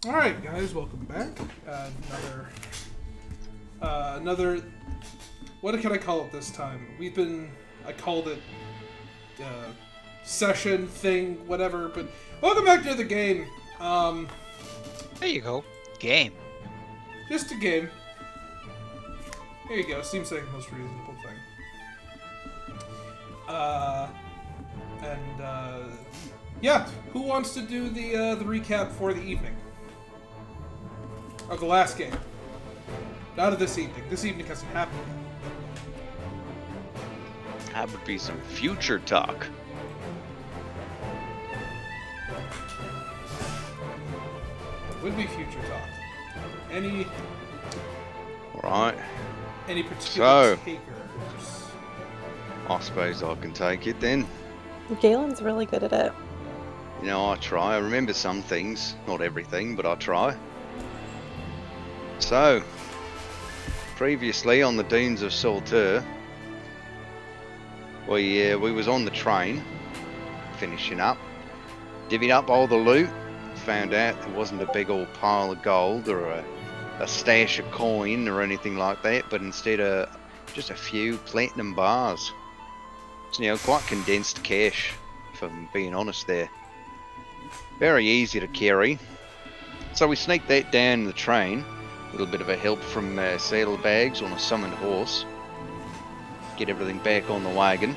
Alright, guys, welcome back. Another. What can I call it this time? I called it. Session, thing, whatever, but welcome back to the game. There you go. Game. Just a game. There you go, seems like the most reasonable thing. Yeah, who wants to do the recap for the evening? Of the last game. Not of this evening. This evening hasn't happened yet. That would be some future talk. Would be future talk. Any Alright, particular So- takers? I suppose I can take it then. Galen's really good at it. You know, I try. I remember some things, not everything, but I try. So, previously on the dunes of Sahltur, we was on the train, finishing up, divvied up all the loot, found out there wasn't a big old pile of gold or a stash of coin or anything like that, but instead just a few platinum bars. So, you know, quite condensed cash, if I'm being honest there. Very easy to carry. So we sneaked that down the train. A little bit of a help from saddlebags on a summoned horse. Get everything back on the wagon.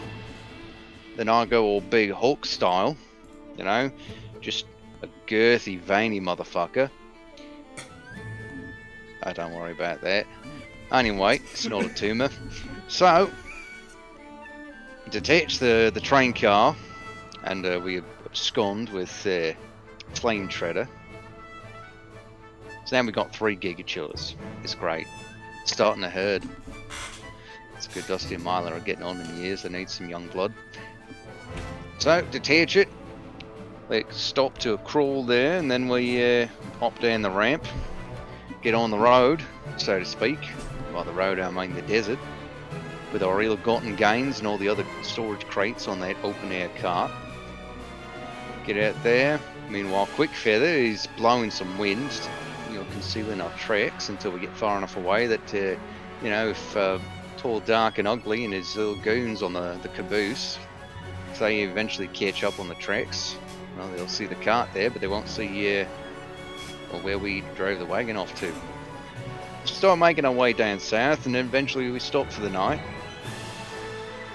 Then I go all big Hulk style. You know, just a girthy, veiny motherfucker. Oh, don't worry about that. Anyway, it's not a tumour. So, detach the train car, and we abscond with Flame Treader. So now we've got 3 gigachillers. It's great. Starting a herd. It's good. Dusty and Myler are getting on in years. They need some young blood. So, detach it. Let's stop to a crawl there, and then we hop down the ramp. Get on the road, so to speak. By the road, I mean the desert. With our ill-gotten gains and all the other storage crates on that open-air cart. Get out there. Meanwhile, Quickfeather is blowing some wind, you know, concealing our tracks until we get far enough away that, you know, if Tall, Dark and Ugly and his little goons on the caboose, if they eventually catch up on the tracks, well, they'll see the cart there, but they won't see where we drove the wagon off to. Start making our way down south, and then eventually we stop for the night.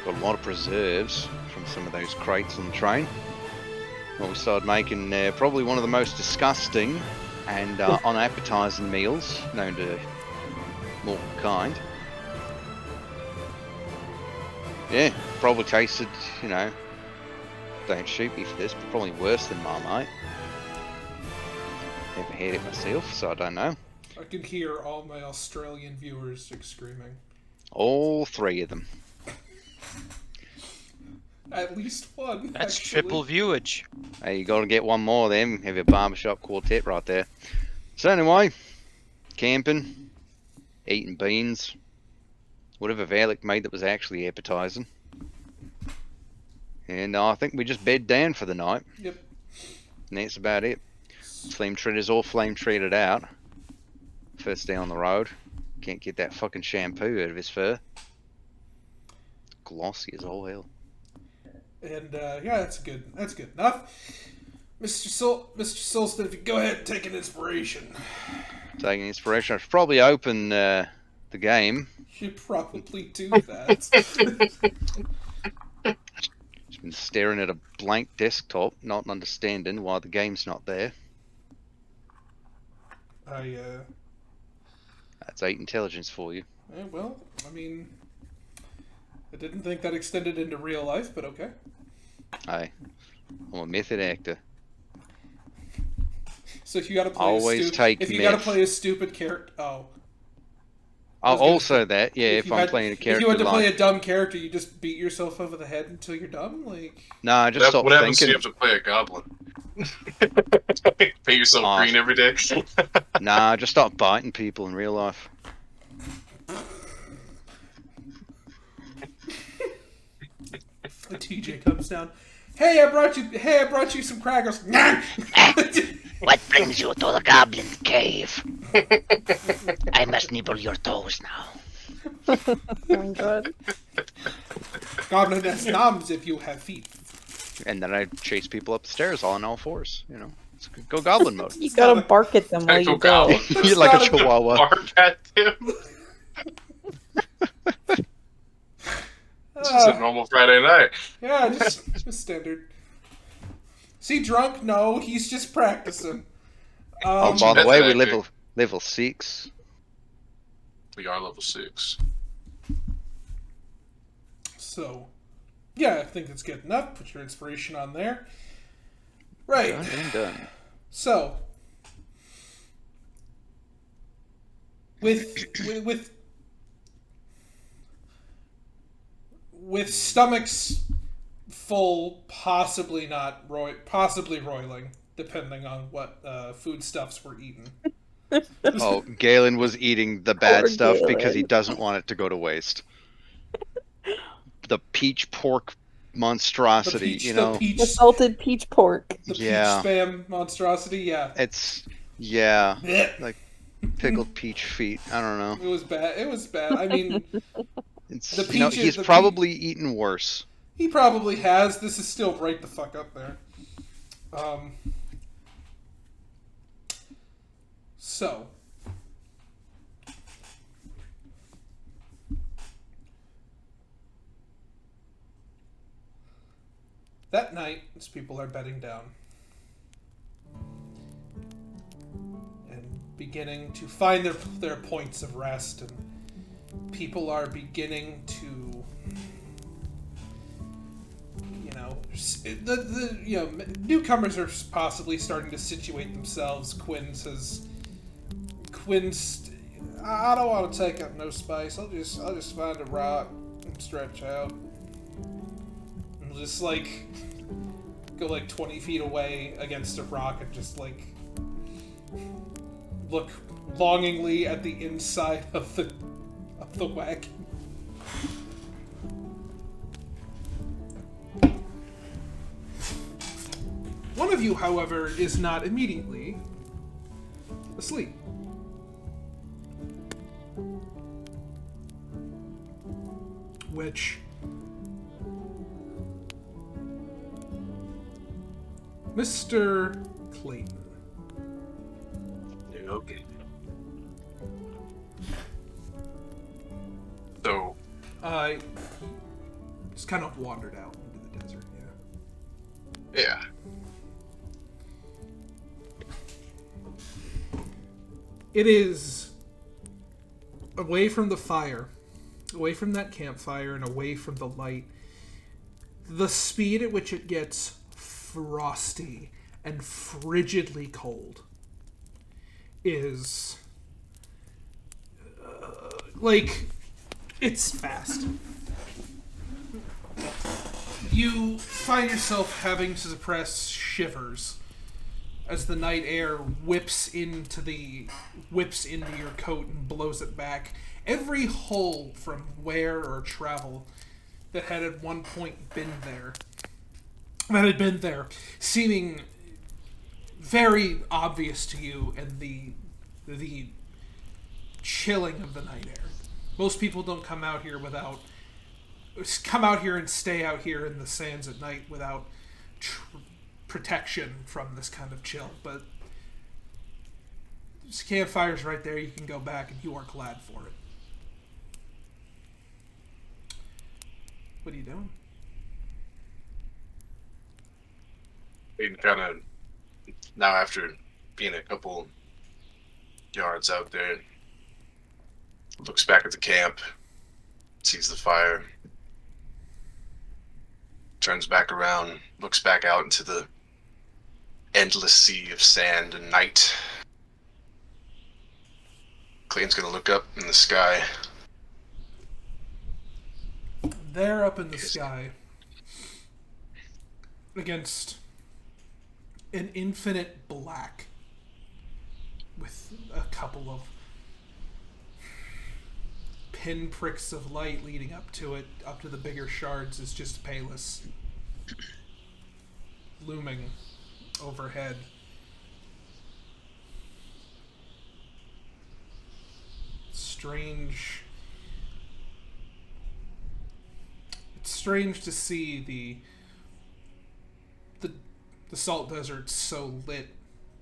Got a lot of preserves from some of those crates on the train. Well, we started making probably one of the most disgusting and unappetizing meals known to mortal kind. Yeah, probably tasted, you know, don't shoot me for this, but probably worse than Marmite. Never had it myself, so I don't know. I can hear all my Australian viewers screaming. All 3 of them. At least one. That's actually. triple viewage. Hey, you gotta get one more of them. Have your barbershop quartet right there. So anyway, camping, eating beans, whatever Valik made that was actually appetizing. And I think we just bed down for the night. Yep. And that's about it. Flame Treader's all flame treated out. First day on the road. Can't get that fucking shampoo out of his fur. Glossy as all hell. And yeah, that's good. That's good enough. Mr. Solston, if you go ahead and take an inspiration. Taking inspiration. I should probably open the game. You should probably do that. Just been staring at a blank desktop, not understanding why the game's not there. That's 8 intelligence for you. Well, I mean, I didn't think that extended into real life, but okay. Hey, I'm a method actor. So if you gotta play Always take if you gotta meth. play a stupid character, Oh, was gonna also that, yeah, if I'm playing a character if you had to like... play a dumb character, you just beat yourself over the head until you're dumb? Like... Nah, just stop What happens if thinking. you have to play a goblin? Paint yourself Oh. green every day? Nah, just stop biting people in real life. The TJ comes down. Hey, I brought you some crackers. What brings you to the goblin cave? I must nibble your toes now. Oh my god. Goblin has knobs if you have feet. And then I chase people up the stairs all on all fours. You know, it's go goblin mode. You gotta bark at them while you Go go. goblin. You're like a not a- chihuahua. Bark at him. This is a normal Friday night. Yeah, just standard. Is he drunk? No, he's just practicing. Oh, by the That's way, we magic. level 6. We are level 6. So, yeah, I think it's good enough. Put your inspiration on there. Right. Done and done. So, with stomachs full, possibly roiling, depending on what foodstuffs were eaten. Oh, Galen was eating the bad Poor stuff because he Galen. doesn't want it to go to waste. The peach pork monstrosity, The peach The salted peach pork. yeah. spam monstrosity. Yeah, Yeah, Blech. like pickled peach feet. I don't know. It was bad. It was bad. I mean, It's The you know, peaches- he's the probably eaten worse. he probably has. This is still right the fuck up there. So. That night, as people are bedding down and beginning to find their points of rest, and people are beginning to, newcomers are possibly starting to situate themselves. Quinn's, I don't want to take up no space. I'll just find a rock and stretch out. And just go 20 feet away against a rock and just look longingly at the inside of the wagon. One of you, however, is not immediately asleep. Which Mr. Clayton. Okay. So, I just kind of wandered out into the desert, yeah. yeah. It is away from the fire, away from that campfire, and away from the light. The speed at which it gets frosty and frigidly cold is it's fast. You find yourself having to suppress shivers as the night air whips into your coat and blows it back. Every hole from wear or travel that had at one point been there, seeming very obvious to you, and the chilling of the night air. Most people don't come out here and stay out here in the sands at night without protection from this kind of chill, but this campfire's right there. You can go back and you are glad for it. What are you doing? And kind of now, after being a couple yards out there, looks back at the camp, sees the fire, turns back around, looks back out into the endless sea of sand and night. Clayton's gonna look up in the sky. There up in the sky, against an infinite black, with a couple of pinpricks of light leading up to it, up to the bigger shards, is just Palus looming overhead. strange. It's strange to see the salt desert so lit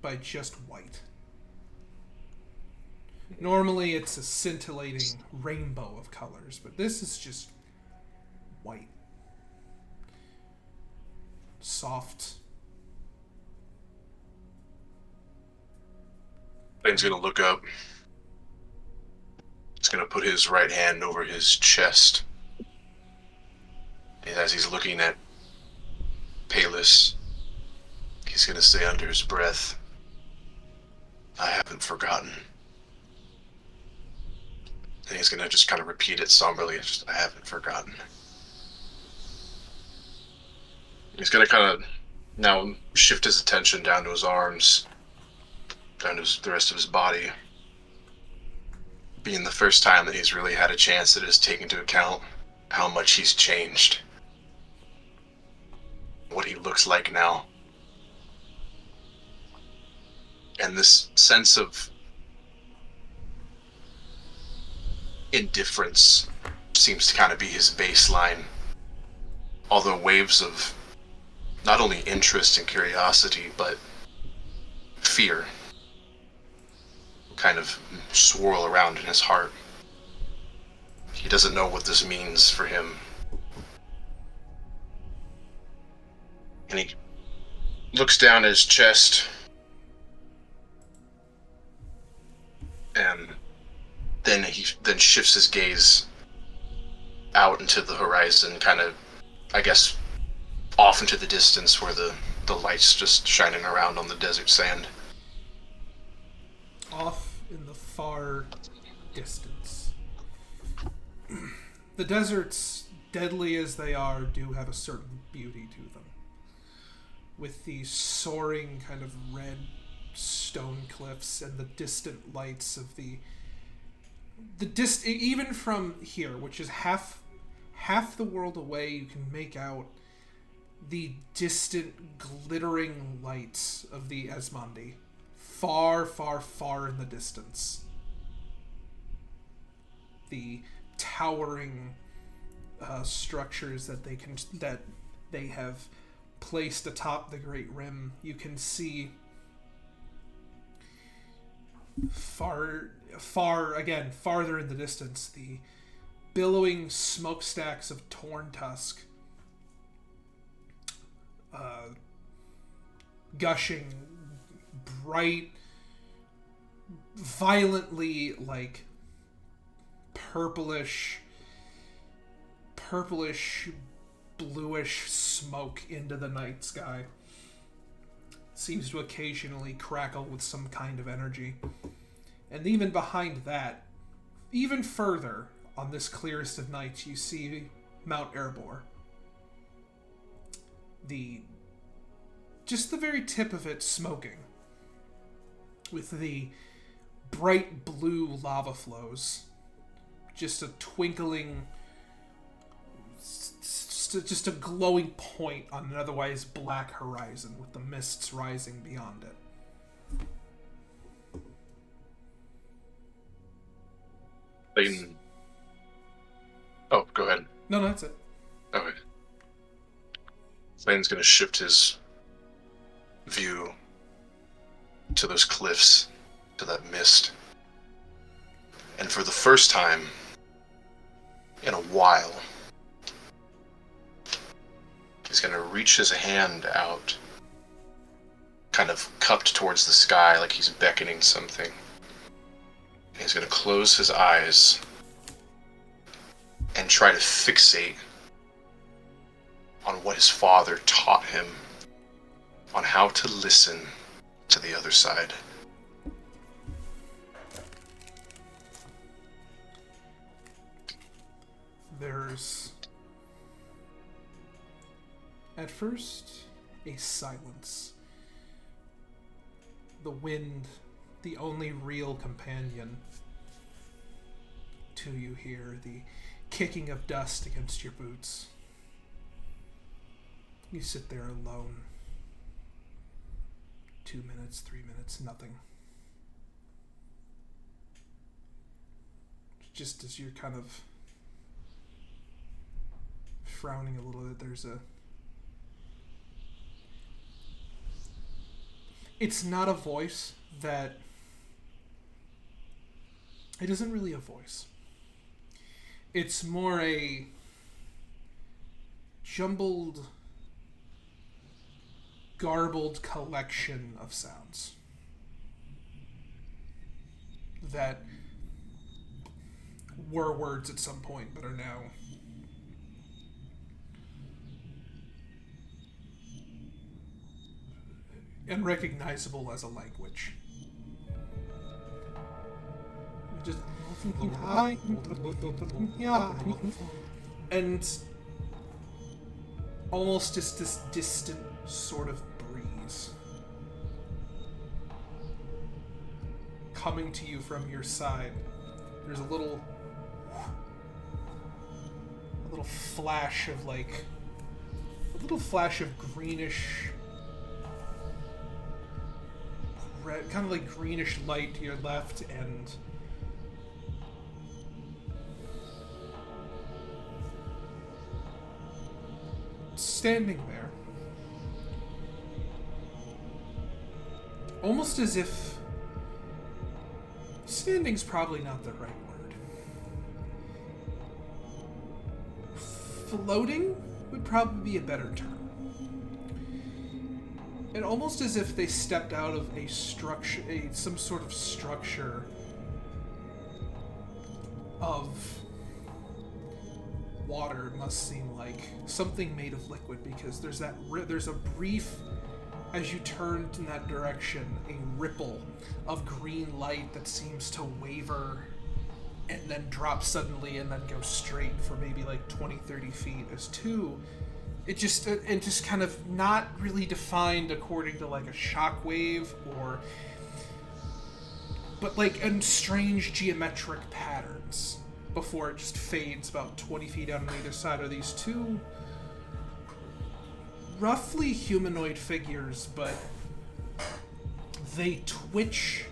by just white. Normally it's a scintillating rainbow of colors, but this is just white. Soft. Clayton's gonna look up. He's gonna put his right hand over his chest. And as he's looking at Palis, he's gonna say under his breath, I haven't forgotten. And he's gonna just kind of repeat it somberly, just, I haven't forgotten. He's gonna kind of now shift his attention down to his arms, down to the rest of his body. Being the first time that he's really had a chance that has taken into account how much he's changed. What he looks like now. And this sense of indifference seems to kind of be his baseline. Although waves of not only interest and curiosity, but fear kind of swirl around in his heart. He doesn't know what this means for him. And he looks down at his chest and then he shifts his gaze out into the horizon, kind of, I guess, off into the distance where the light's just shining around on the desert sand. Off in the far distance. The deserts, deadly as they are, do have a certain beauty to them. With the soaring kind of red stone cliffs and the distant lights of even from here, which is half the world away, you can make out the distant glittering lights of the Esmondi. Far, far, far in the distance. The towering structures that they have placed atop the Great Rim. You can see farther in the distance, the billowing smokestacks of Torn Tusk, gushing bright, violently like purplish, bluish smoke into the night sky. Seems to occasionally crackle with some kind of energy. And even behind that, even further on this clearest of nights, you see Mount Erebor. Just the very tip of it smoking, with the bright blue lava flows, just a twinkling, just a glowing point on an otherwise black horizon with the mists rising beyond it. Clayton. Oh, go ahead. No, that's it. Okay. Clayton's gonna shift his view to those cliffs, to that mist. And for the first time in a while, he's gonna reach his hand out, kind of cupped towards the sky like he's beckoning something. And he's gonna close his eyes and try to fixate on what his father taught him on how to listen to the other side. There's, at first, a silence. The wind, the only real companion to you here, the kicking of dust against your boots. You sit there alone. 2 minutes, 3 minutes, nothing. just as you're kind of frowning a little bit, it's not a voice that... It isn't really a voice. It's more a jumbled, garbled collection of sounds that were words at some point, but are now unrecognizable as a language. Just and almost just this distant sort of breeze coming to you from your side. There's a little flash of greenish red, kind of like greenish light to your left, and standing there, almost as if... Standing's probably not the right word. Floating would probably be a better term. And almost as if they stepped out of a structure, some sort of structure of water, must seem like something made of liquid, because there's a brief, as you turned in that direction, a ripple of green light that seems to waver and then drop suddenly and then go straight for maybe like 20-30 feet as two. It just kind of not really defined according to like a shockwave but like in strange geometric patterns before it just fades about 20 feet out on either side. Are these two roughly humanoid figures, but they twitch,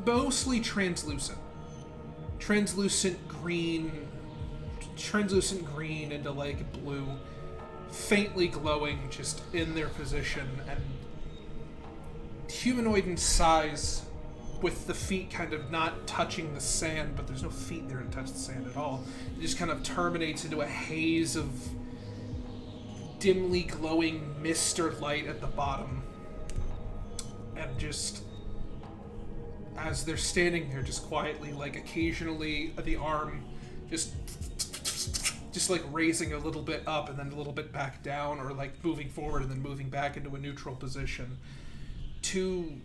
mostly translucent green into like blue, faintly glowing just in their position, and humanoid in size, with the feet kind of not touching the sand, but there's no feet there to touch the sand at all. It just kind of terminates into a haze of dimly glowing mist or light at the bottom. And just, as they're standing there just quietly, like occasionally the arm just like raising a little bit up and then a little bit back down, or like moving forward and then moving back into a neutral position. Two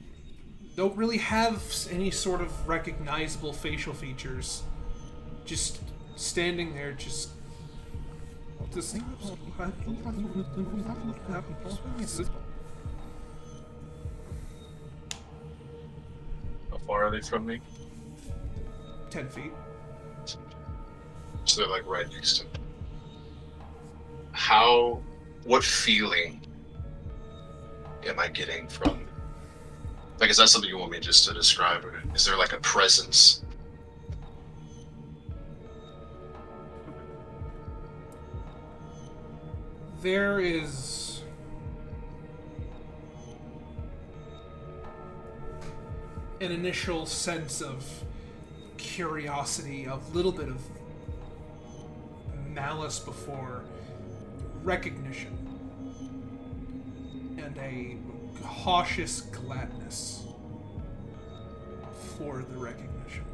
don't really have any sort of recognizable facial features. Just standing there, just How far are they from me? 10 feet. So they're like right next to me. What feeling am I getting from... Like, is that something you want me just to describe? Or is there like a presence? There is an initial sense of curiosity, a little bit of malice before recognition, and a cautious gladness for the recognition.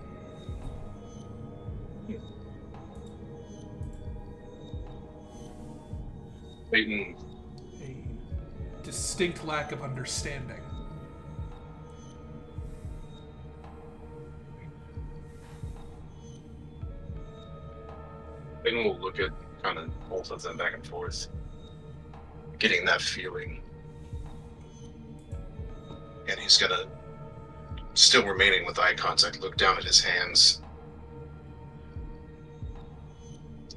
Clayton, A distinct lack of understanding. Clayton will look at kind of both of them back and forth, getting that feeling. And he's gonna, still remaining with eye contact, look down at his hands,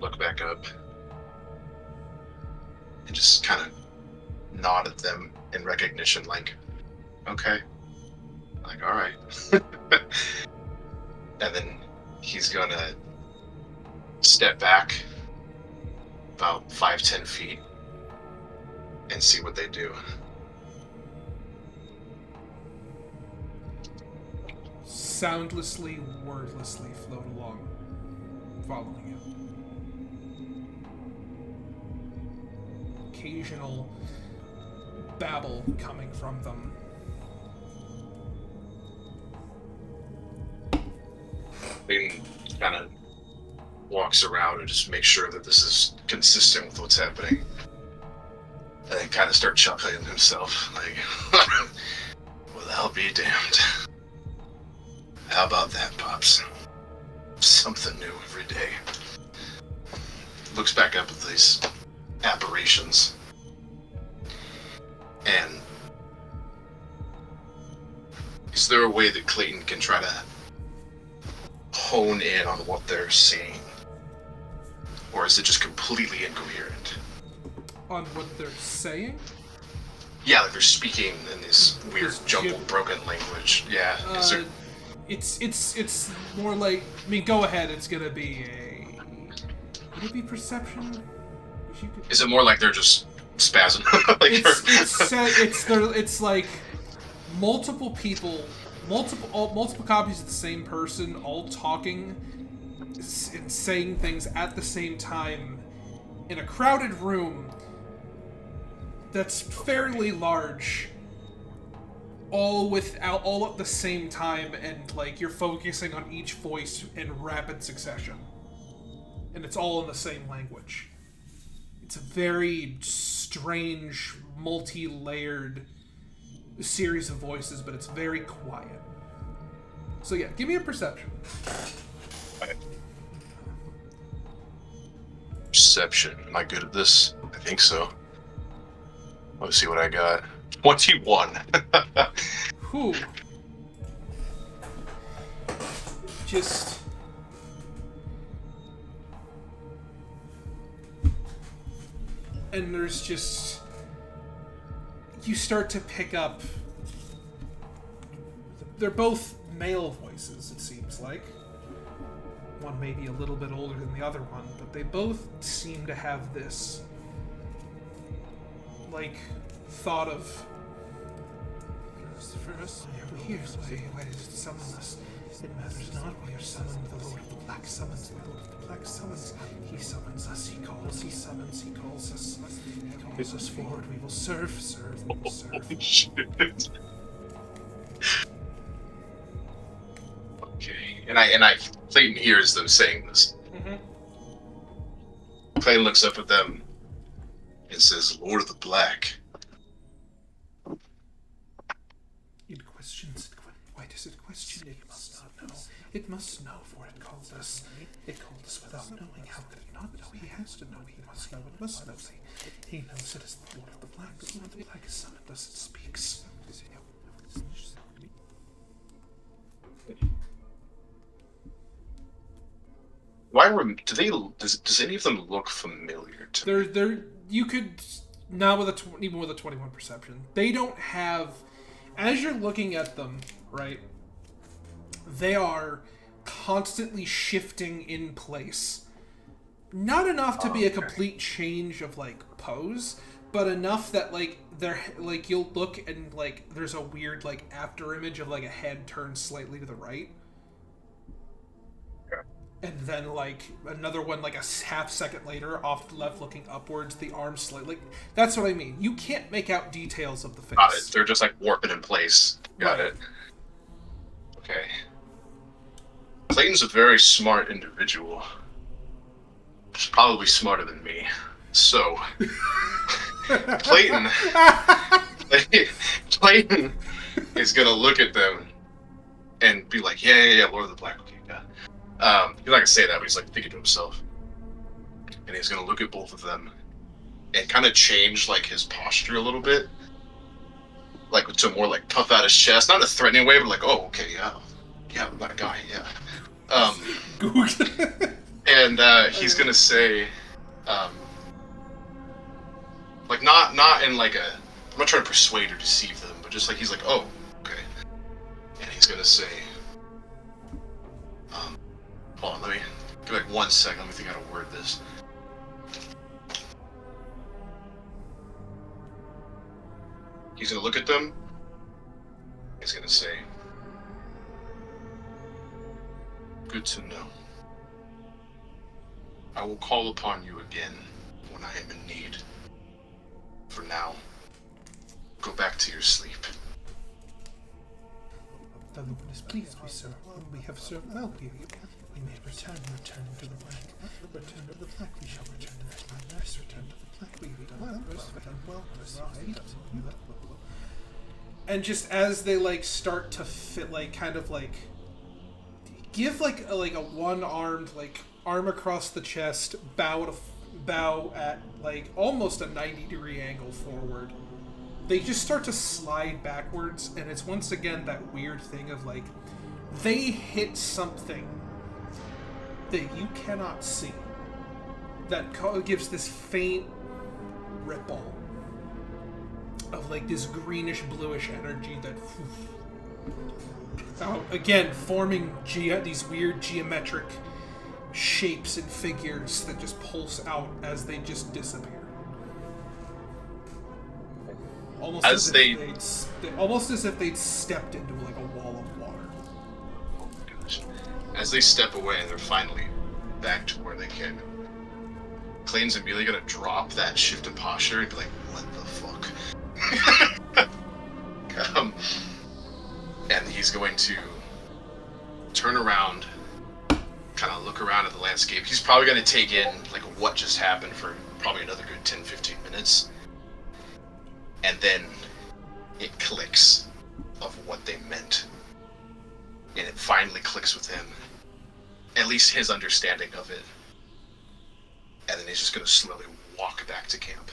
look back up, and just kind of nod at them in recognition, like, okay, like, all right. And then he's gonna step back about 5-10 feet and see what they do. Soundlessly, wordlessly float along, following you. Occasional babble coming from them. Clayton kind of walks around and just makes sure that this is consistent with what's happening. And then kind of start chuckling himself, like, well, I'll be damned. How about that, Pops? Something new every day. Looks back up at these apparitions. And is there a way that Clayton can try to hone in on what they're saying? Or is it just completely incoherent? On what they're saying? Yeah, like they're speaking in this weird, This jumbled, broken language. Yeah. Is there... It's more like, I mean, go ahead. It's gonna be a. Would it be perception? Is it more like they're just spazzing? Like It's like multiple people, multiple copies of the same person, all talking and saying things at the same time in a crowded room that's fairly large. All at the same time, and like you're focusing on each voice in rapid succession, and it's all in the same language. It's a very strange, multi-layered series of voices, but it's very quiet. So yeah, give me a perception. Perception. Am I good at this? I think so. Let's see what I got. 21. Whew. Just... And there's just... You start to pick up... They're both male voices, it seems like. One may be a little bit older than the other one, but they both seem to have this... like, thought of... First, we are here, why does it summon us? It matters not, we are summoned. The Lord of the Black summons, the Lord of the Black summons. He summons us, he calls, he summons, he calls us. He calls us forward, we will serve, we will serve. Holy shit. Okay, and I Clayton hears them saying this. Mm-hmm. Clayton looks up at them and says, Lord of the Black. It questions. Why does it question? It must not know. It must know, for it called us. It called us without knowing. How could it not know? He has to know. He must know. It must know. He knows it is the Lord of the Black. The Lord of the Black is summoned us. It speaks. Do they? Does any of them look familiar to me? They're. You could not with even with a 21 perception. They don't have. As you're looking at them, right? They are constantly shifting in place. Not enough to be a complete change of like pose, but enough that like they're like you'll look and like there's a weird like after image of like a head turned slightly to the right. And then, like, another one, like, a half second later, off to the left, looking upwards, the arms slightly... Like, that's what I mean. You can't make out details of the face. Got it. They're just, like, warping in place. Got it. Okay. Clayton's a very smart individual. Probably smarter than me. So... Clayton is gonna look at them and be like, yeah, Lord of the Black, okay, yeah. He's not gonna say that, but he's like thinking to himself. And he's gonna look at both of them and kind of change like his posture a little bit. Like to more like puff out his chest. Not in a threatening way, but like, oh, okay, yeah, that guy, yeah. And he's gonna say, like not in like a, I'm not trying to persuade or deceive them, but just like he's like, oh, okay. And he's gonna say, Hold on, let me give me like 1 second. Let me think how to word this. He's gonna look at them. He's gonna say, "Good to know. I will call upon you again when I am in need. For now, go back to your sleep." The Lord is pleased with sir. We have served well here. We may return to the black. Return to the black, we shall return to the black. First return to the black, we well, and just as they like start to fit, like kind of like give like a one-armed like arm across the chest, bow at like almost a 90-degree angle forward. They just start to slide backwards, and it's once again that weird thing of like they hit something that you cannot see that gives this faint ripple of like this greenish bluish energy that again forming these weird geometric shapes and figures that just pulse out as they just disappear. Almost as if they'd stepped into like a wall of water. Oh my gosh. As they step away and they're finally back to where they came, Clayton's immediately gonna drop that shift in posture and be like, "What the fuck?" And he's going to turn around, kind of look around at the landscape. He's probably going to take in like what just happened for probably another good 10-15 minutes. And then it clicks of what they meant. And it finally clicks with him. At least his understanding of it. And then he's just going to slowly walk back to camp.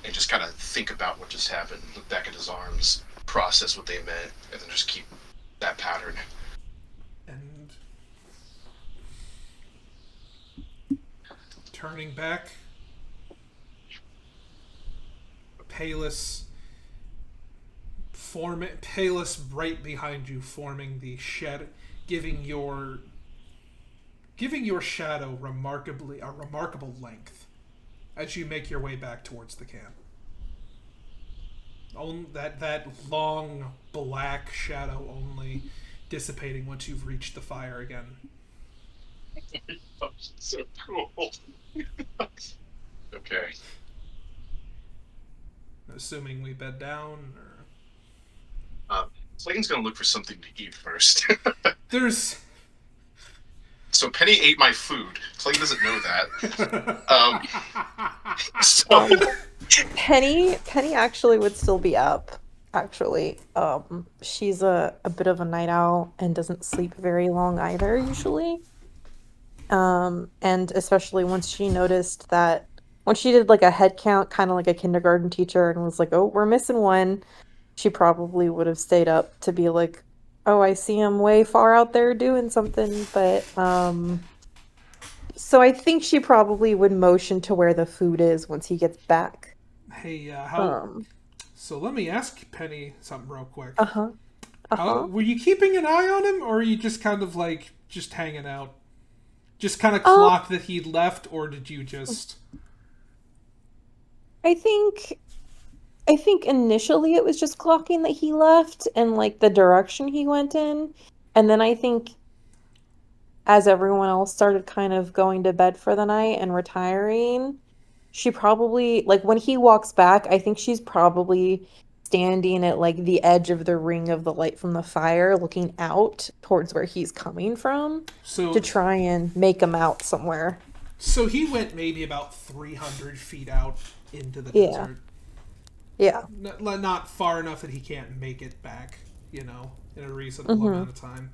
And just kind of think about what just happened. Look back at his arms. Process what they meant. And then just keep that pattern. And turning back, Palus right behind you, forming the shed, giving your shadow a remarkable length as you make your way back towards the camp. That long black shadow only dissipating once you've reached the fire again. So cool. Okay. Assuming we bed down, or Clayton's gonna look for something to eat first. there's. So Penny ate my food. Clayton doesn't know that. Penny actually would still be up. Actually, she's a bit of a night owl and doesn't sleep very long either usually. And especially once she noticed that when she did like a head count, kind of like a kindergarten teacher, and was like, "Oh, we're missing one," she probably would have stayed up to be like, "Oh, I see him way far out there doing something." But so I think she probably would motion to where the food is once he gets back. Hey, so let me ask Penny something real quick. Were you keeping an eye on him, or are you just kind of like just hanging out? Just kind of clocked that he'd left, or did you just? I think initially it was just clocking that he left and like the direction he went in, and then I think as everyone else started kind of going to bed for the night and retiring, she probably, like when he walks back, I think she's probably standing at like the edge of the ring of the light from the fire, looking out towards where he's coming from, to try and make him out somewhere. So he went maybe about 300 feet out into the desert. Yeah. Not far enough that he can't make it back, in a reasonable amount of time.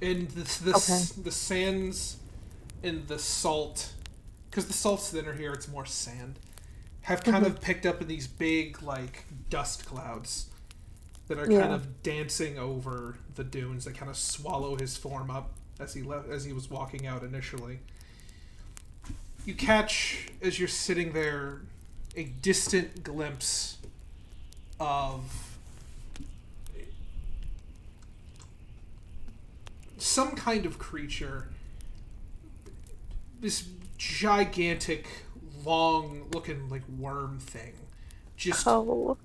And the sands and the salt, because the salt's thinner here, it's more sand, have kind of picked up in these big, like, dust clouds that are kind of dancing over the dunes that kind of swallow his form up as he was walking out initially. You catch, as you're sitting there, a distant glimpse of some kind of creature. This gigantic, long-looking, like, worm thing. Just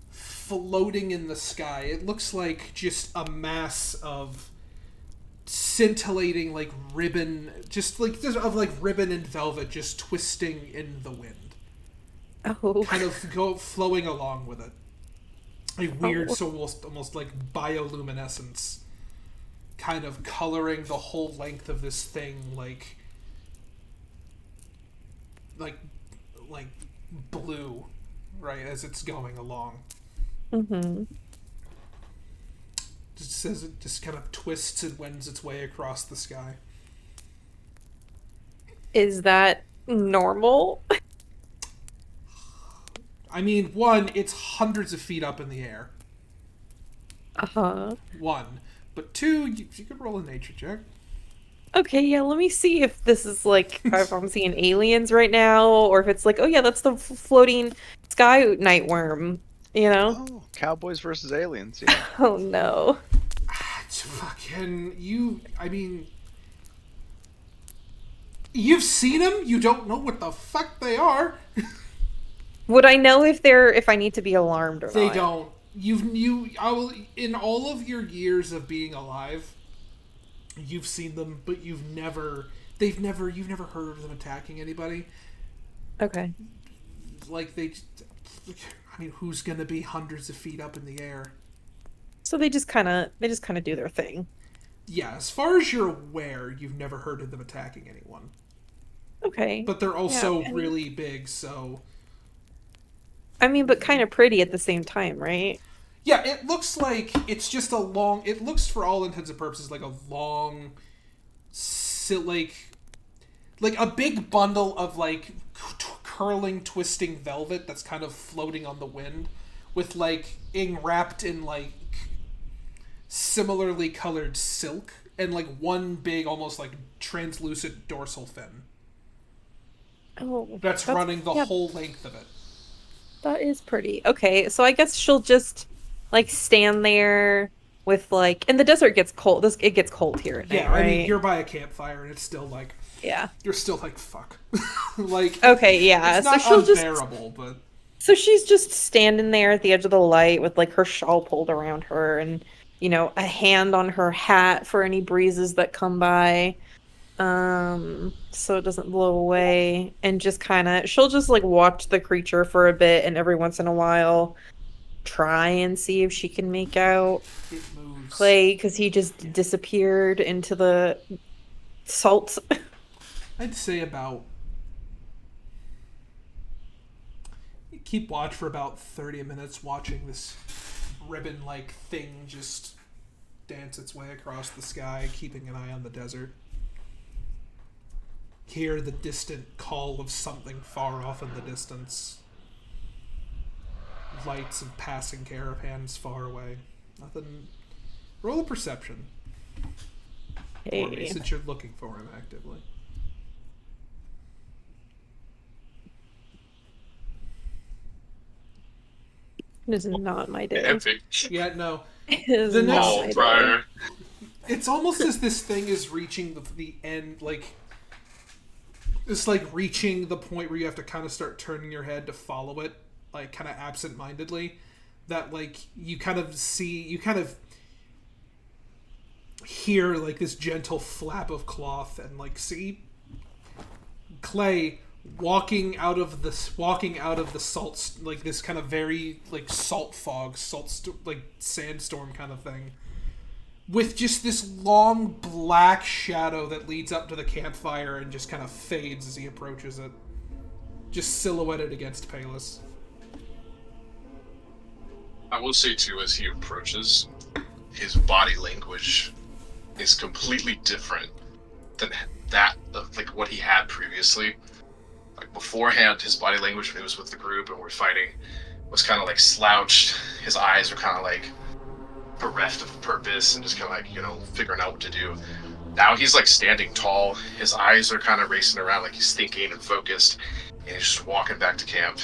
floating in the sky. It looks like just a mass of scintillating, like, ribbon, ribbon and velvet just twisting in the wind. Oh. Kind of flowing along with it. Like weird, so almost like bioluminescence. Kind of coloring the whole length of this thing like blue, right, as it's going along. Mm-hmm. Just kind of twists and wends its way across the sky. Is that normal? I mean, one, it's hundreds of feet up in the air. Uh-huh. One. But two, you could roll a nature check. Okay, yeah, let me see if this is like, if I'm seeing aliens right now, or if it's like, oh yeah, that's the floating sky night worm, you know? Oh, cowboys versus aliens, yeah. Oh no. It's fucking, you've seen them, you don't know what the fuck they are. Would I know if I need to be alarmed or not? They don't. In all of your years of being alive, you've seen them, but you've never heard of them attacking anybody. Okay. Like who's gonna be hundreds of feet up in the air? So they just kind of do their thing. Yeah, as far as you're aware, you've never heard of them attacking anyone. Okay. But they're also really big, so... I mean, but kind of pretty at the same time, right? Yeah, it looks like it's just it looks for all intents and purposes like a long, like a big bundle of like curling, twisting velvet that's kind of floating on the wind with like wrapped in like similarly colored silk and like one big almost like translucent dorsal fin. Oh, that's running the whole length of it. That is pretty. Okay, so I guess she'll just like stand there with like, and the desert gets cold. It gets cold here at night, yeah, right? I mean, you're by a campfire and it's still like, yeah, you're still like fuck. Like, okay, yeah, it's not so she'll unbearable, but so she's just standing there at the edge of the light with like her shawl pulled around her and, you know, a hand on her hat for any breezes that come by. So it doesn't blow away, and just she'll just like watch the creature for a bit, and every once in a while try and see if she can make out it moves. Clay, because he just disappeared into the salt. I'd say about... You keep watch for about 30 minutes watching this ribbon-like thing just dance its way across the sky, keeping an eye on the desert. Hear the distant call of something far off in the distance. Lights of passing caravans far away. Nothing. Roll a perception. Hey. For me, since you're looking for him actively. It is not my day. Epic. Yeah, no. It is The not next- my day. Briar. It's almost as this thing is reaching the end, like... It's like reaching the point where you have to kind of start turning your head to follow it, like kind of absent-mindedly. That like you kind of hear like this gentle flap of cloth and like see Clay walking out of the salt, like this kind of very like salt fog, like sandstorm kind of thing. With just this long black shadow that leads up to the campfire and just kind of fades as he approaches it. Just silhouetted against Palis. I will say too, as he approaches, his body language is completely different than that of like what he had previously. Like beforehand, his body language when he was with the group and we're fighting was kind of like slouched. His eyes are kind of like bereft of purpose and just kind of like, you know, figuring out what to do. Now he's like standing tall. His eyes are kind of racing around like he's thinking and focused, and he's just walking back to camp.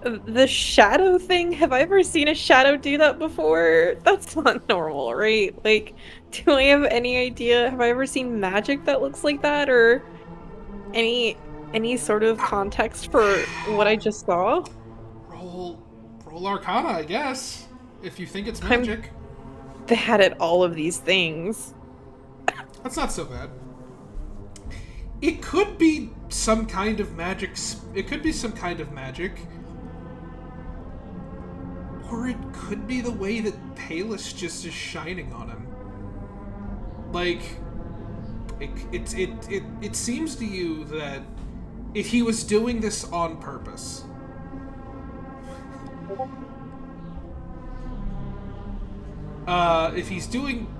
the shadow thing, have I ever seen a shadow do that before? That's not normal, right? Like, do I have any idea? Have I ever seen magic that looks like that, or any sort of context for what I just saw? Roll Arcana, I guess. If you think it's I'm magic. bad at all of these things. That's not so bad. It could be some kind of magic. It could be some kind of magic. Or it could be the way that Palis just is shining on him. Like, it seems to you that if he was doing this on purpose, if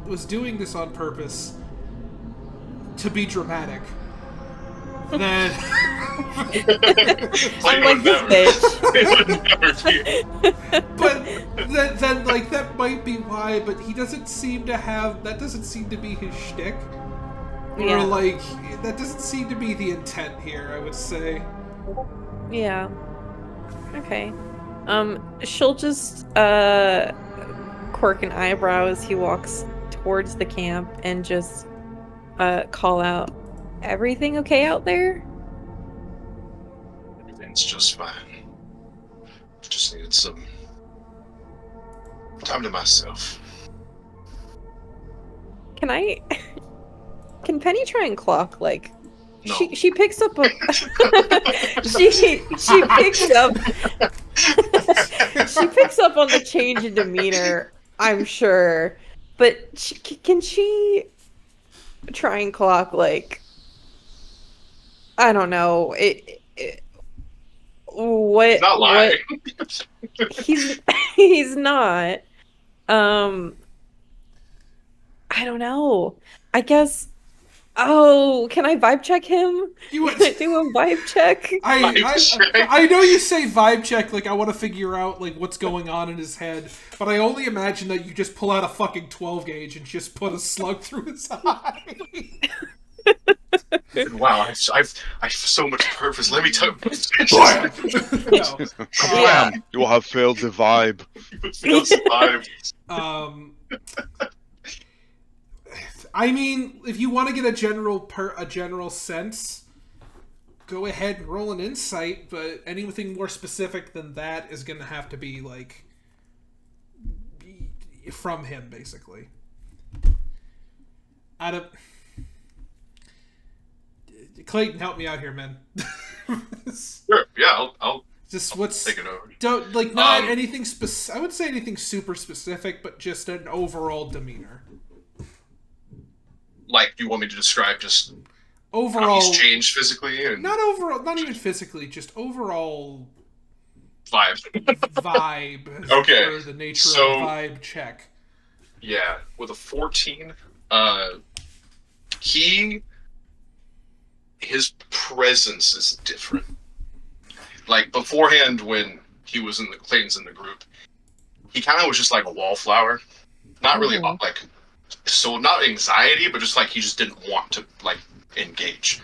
was doing this on purpose to be dramatic, then I'm like this bitch. but then like that might be why. But he doesn't seem to have that. Doesn't seem to be his shtick, Yeah. or like that doesn't seem to be the intent here. I would say. Yeah. Okay. She'll just quirk an eyebrow as he walks towards the camp and just call out, "Everything okay out there?" Everything's just fine. Just needed some time to myself. Can Penny try and clock, like, No. she picks up a she picks up she picks up on the change in demeanor, I'm sure, but can she try and clock, like, I don't know, what Not lying. he's not. I don't know. I guess. Oh, can I vibe check him? You Can I do a vibe check? I know you say vibe check, like I want to figure out like what's going on in his head, but I only imagine that you just pull out a fucking 12 gauge and just put a slug through his eye. Wow, I've so much purpose. Let me tell you. No. Yeah. You have failed the vibe. I mean, if you want to get a general sense, go ahead and roll an insight. But anything more specific than that is going to have to be like from him, basically. Clayton, help me out here, man. Sure, yeah, I'll Just what's take it over. don't like not anything I would say anything super specific, but just an overall demeanor. Like, you want me to describe just Overall, how he's changed physically and not overall, not even physically, just overall vibe. vibe. Okay, For the nature so- of vibe check. Yeah, with a 14, his presence is different. Like, beforehand, when he was in Clayton's in the group, he kind of was just like a wallflower. Not really, like, so not anxiety, but just like he just didn't want to, like, engage.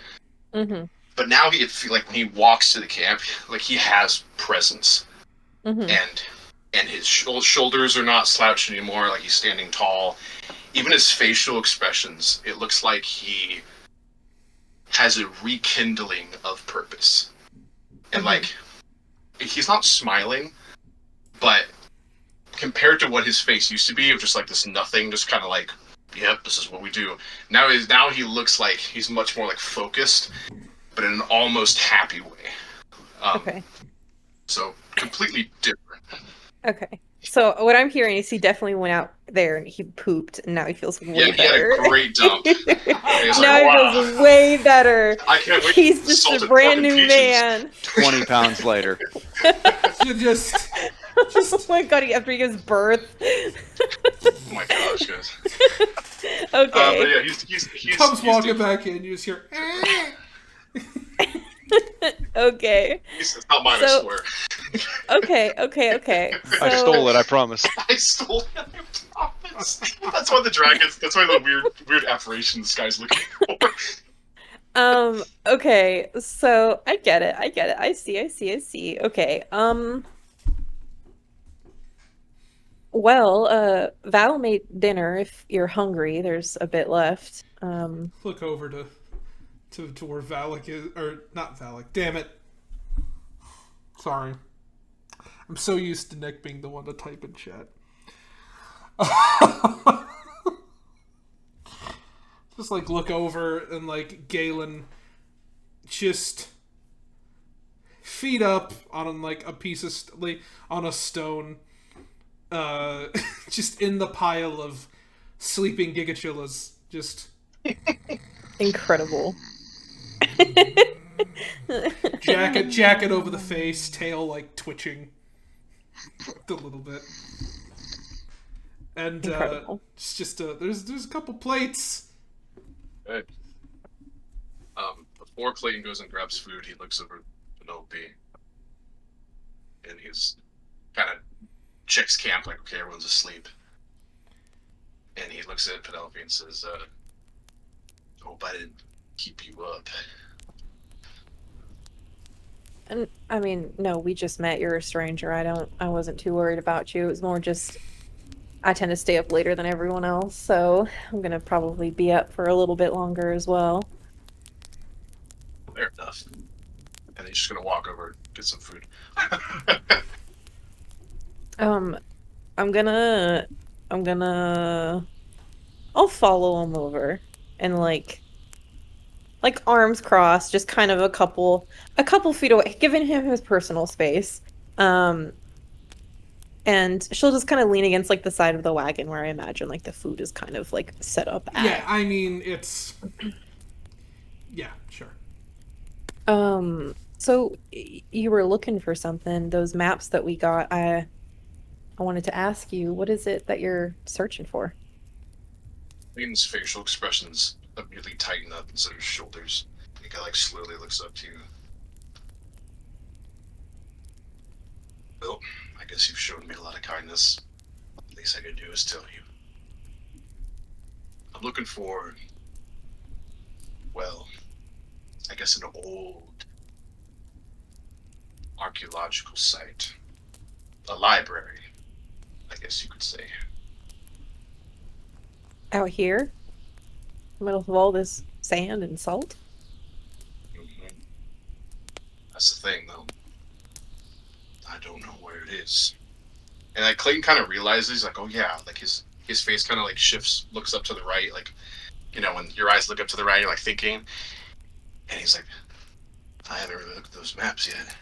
Mm-hmm. But now he feel like when he walks to the camp, like he has presence, Mm-hmm. and his shoulders are not slouched anymore. Like he's standing tall. Even his facial expressions, it looks like he has a rekindling of purpose. And like, he's not smiling, but compared to what his face used to be, of just like this nothing, just kind of like, yep, this is what we do. Now he looks like he's much more like focused, but in an almost happy way. Okay. So completely different. Okay. So what I'm hearing is he definitely went out there and he pooped, and now he feels way Yeah, he better. had a great dump. He was Now like, he wow. feels way better. I can't wait. He's for just a salted brand pork and new peaches. man. 20 pounds later. You just Oh my god! After he gives birth. Oh my gosh, guys. Okay. But yeah, he's comes he's walking different. back in. You just hear. Okay. It's not mine, So- I swear. Okay. So, I stole it, I promise. I stole it. I promise. That's why the dragons. That's why the weird apparition this guy's looking for. Okay, so I get it. I see. Okay. Well, Val made dinner if you're hungry. There's a bit left. Look over to where Valik is, or not Valik. Damn it. Sorry. I'm so used to Nick being the one to type in chat. Just like look over and like Galen just feet up on like a piece of on a stone, just in the pile of sleeping gigachillas. Just Incredible. jacket over the face, tail like twitching a little bit, and it's just there's a couple plates. Hey. Before Clayton goes and grabs food, he looks over Penelope, and he's kind of checks camp like, okay, everyone's asleep, and he looks at Penelope and says, "Hope I didn't keep you up." And I mean, no, we just met. You're a stranger. I wasn't too worried about you. It was more just I tend to stay up later than everyone else, so I'm gonna probably be up for a little bit longer as well. Fair enough. And he's just gonna walk over and get some food. I'm gonna I'll follow him over and like arms crossed, just kind of a couple feet away, giving him his personal space. And she'll just kind of lean against like the side of the wagon where I imagine like the food is kind of like set up at. Yeah, I mean it's yeah, sure. So you were looking for something, those maps that we got. I wanted to ask you, what is it that you're searching for? Clayton's facial expressions immediately tighten up instead of his shoulders. He kind of like slowly looks up to you. Well, I guess you've shown me a lot of kindness. The least I can do is tell you. I'm looking for, well, I guess an old archaeological site. A library, I guess you could say. Out here? In the middle of all this sand and salt? Mm-hmm. That's the thing, though. I don't know where it is. And like Clayton kind of realizes, like, oh yeah, like his face kind of like shifts, looks up to the right, like, you know, when your eyes look up to the right, you're like thinking, and he's like, I haven't really looked at those maps yet.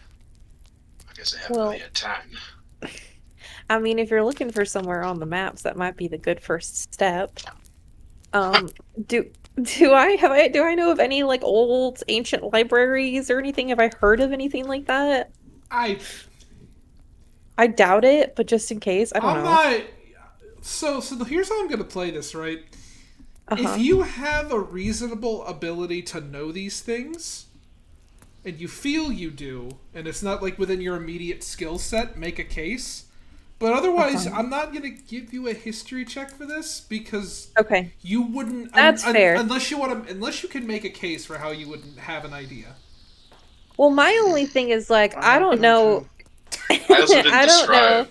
I guess I haven't really had time. I mean, if you're looking for somewhere on the maps, that might be the good first step. Do I know of any like old ancient libraries or anything? Have I heard of anything like that? I doubt it, but just in case, I don't know. So here's how I'm gonna play this, right? Uh-huh. If you have a reasonable ability to know these things, and you feel you do, and it's not like within your immediate skill set, make a case. But otherwise, I'm not going to give you a history check for this because you wouldn't. That's fair. Unless you can make a case for how you wouldn't have an idea. Well, my only thing is like I don't know. I also didn't describe.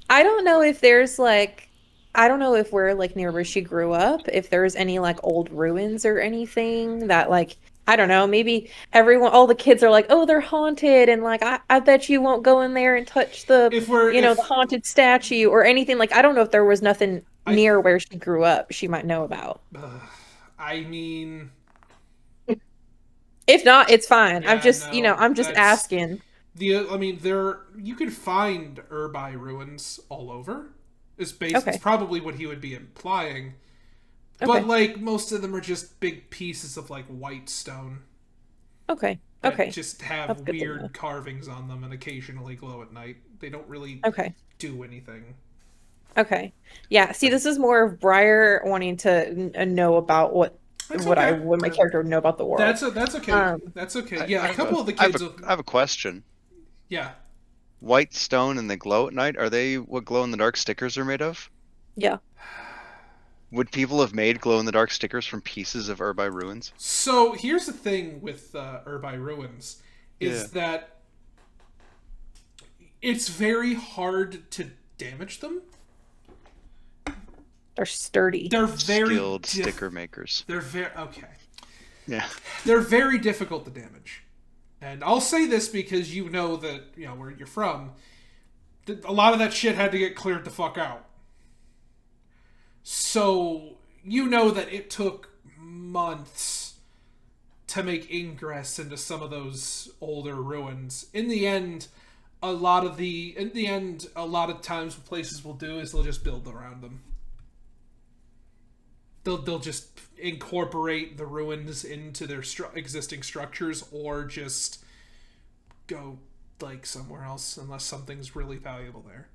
I don't know if there's like I don't know if we're like near where she grew up. If there's any like old ruins or anything that like. I don't know, maybe all the kids are like, oh, they're haunted, and like, I bet you won't go in there and touch the haunted statue or anything. Like, I don't know if there was nothing near where she grew up she might know about. I mean... If not, it's fine. Yeah, I'm just asking. You can find Urbai ruins all over. It's probably what he would be implying. But, like, most of them are just big pieces of, like, white stone. Okay. Just have weird carvings on them and occasionally glow at night. They don't really do anything. Okay. Yeah, see, this is more of Briar wanting to know about what my character would know about the world. That's okay. That's okay. Yeah, a couple of the kids... I have a question. Yeah. White stone and they glow at night, are they what glow-in-the-dark stickers are made of? Yeah. Would people have made glow-in-the-dark stickers from pieces of Urbai ruins? So here's the thing with Urbai ruins, is that it's very hard to damage them. They're sturdy. They're very Skilled sticker makers. They're very okay. Yeah. They're very difficult to damage, and I'll say this because you know that where you're from. A lot of that shit had to get cleared the fuck out. So, you know that it took months to make ingress into some of those older ruins. In the end, a lot of times what places will do is they'll just build around them. They'll just incorporate the ruins into their existing structures, or just go like somewhere else unless something's really valuable there.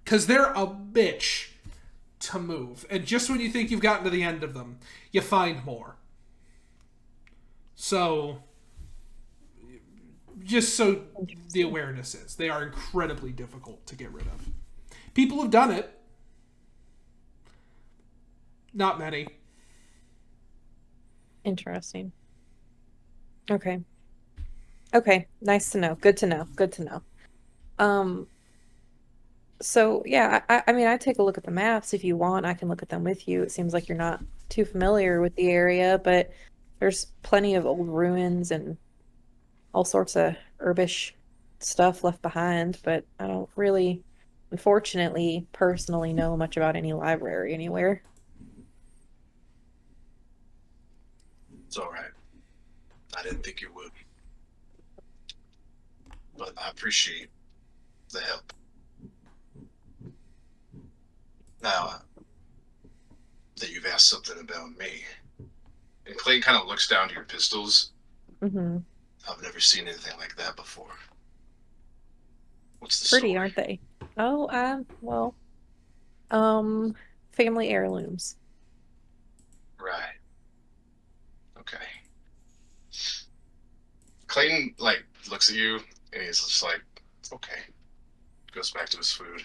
Because they're a bitch to move, and just when you think you've gotten to the end of them, you find more. So, just so the awareness is, they are incredibly difficult to get rid of. People have done it. Not many. Interesting. Okay. Okay, nice to know. Good to know. Good to know. So yeah, I mean, I take a look at the maps if you want. I can look at them with you. It seems like you're not too familiar with the area, but there's plenty of old ruins and all sorts of herbish stuff left behind. But I don't really, unfortunately, personally know much about any library anywhere. It's all right. I didn't think you would, but I appreciate the help. Now that you've asked something about me, and Clayton kind of looks down to your pistols. Mm-hmm. I've never seen anything like that before. What's the Pretty, story? aren't they? Oh, well, family heirlooms. Right. Okay. Clayton looks at you and he's just like, okay. Goes back to his food.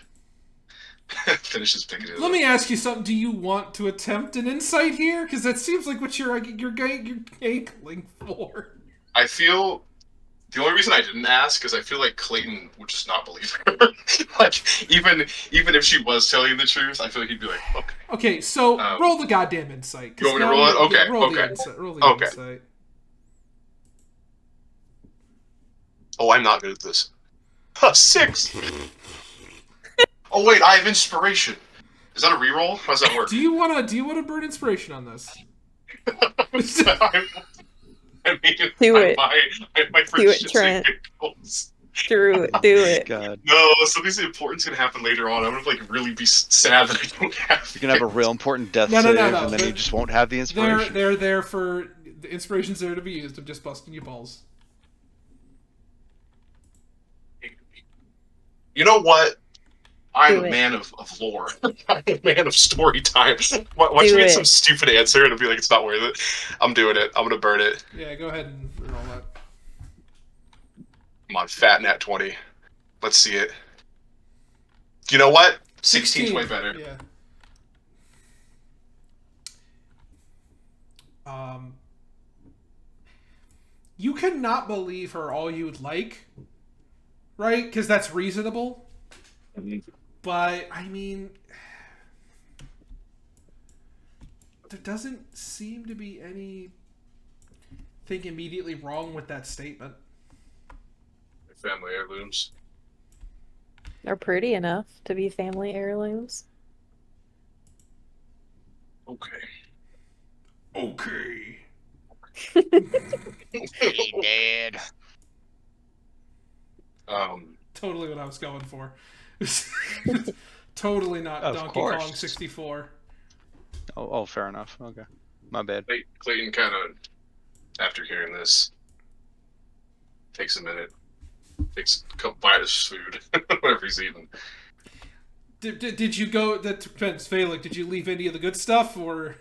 Finishes picking it up. Let me ask you something. Do you want to attempt an insight here? Because that seems like what you're angling for. I feel the only reason I didn't ask is I feel like Clayton would just not believe her. even if she was telling the truth, I feel like he'd be like, okay. Okay, so roll the goddamn insight. You want me to roll it? Okay, roll okay. The insight, roll the insight. Oh, I'm not good at this. 6! Oh wait, I have inspiration. Is that a reroll? How does that work? Do you wanna burn inspiration on this? I mean, Do it. I might Do it, Trent. Do it. God. No, something's important's gonna happen later on. I'm gonna really be sad that I don't have. You're gonna have a real important death No, save, and then you just won't have the inspiration. They're there for the inspiration's there to be used. I'm just busting you balls. You know what? I'm Do a it. man of lore. I'm a man of story time. Once you get some stupid answer and be like, it's not worth it, I'm doing it. I'm gonna burn it. Yeah, go ahead and roll that. Come on, fat nat 20. Let's see it. You know what? 16's way better. Yeah. You cannot believe her all you would like, right? Because that's reasonable. But, I mean, there doesn't seem to be anything immediately wrong with that statement. Family heirlooms. They're pretty enough to be family heirlooms. Okay. Okay. Hey, Dad. Totally what I was going for. Totally not Of Donkey course. Kong 64. Oh, fair enough. Okay. My bad. Clayton kind of, after hearing this, takes a minute, takes a couple bites of food, whatever he's eating. Did you go? That depends. Valik, did you leave any of the good stuff, or?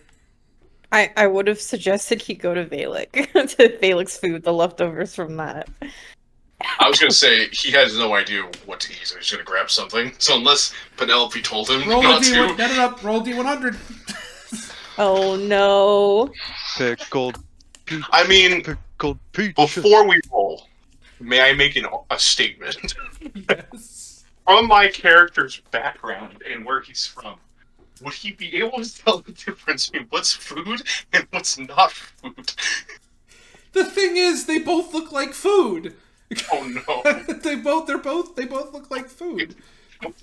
I would have suggested he go to Valik, to Valik's food, the leftovers from that. I was going to say, he has no idea what to eat, so he's going to grab something. So unless Penelope told him Roll not a to... D100. Net it up. Roll a D100. Oh no. Pickled peach. I mean, Pickled peach. before we roll, may I make a statement? Yes. From my character's background and where he's from, would he be able to tell the difference between what's food and what's not food? The thing is, they both look like food. Oh no. they both look like food.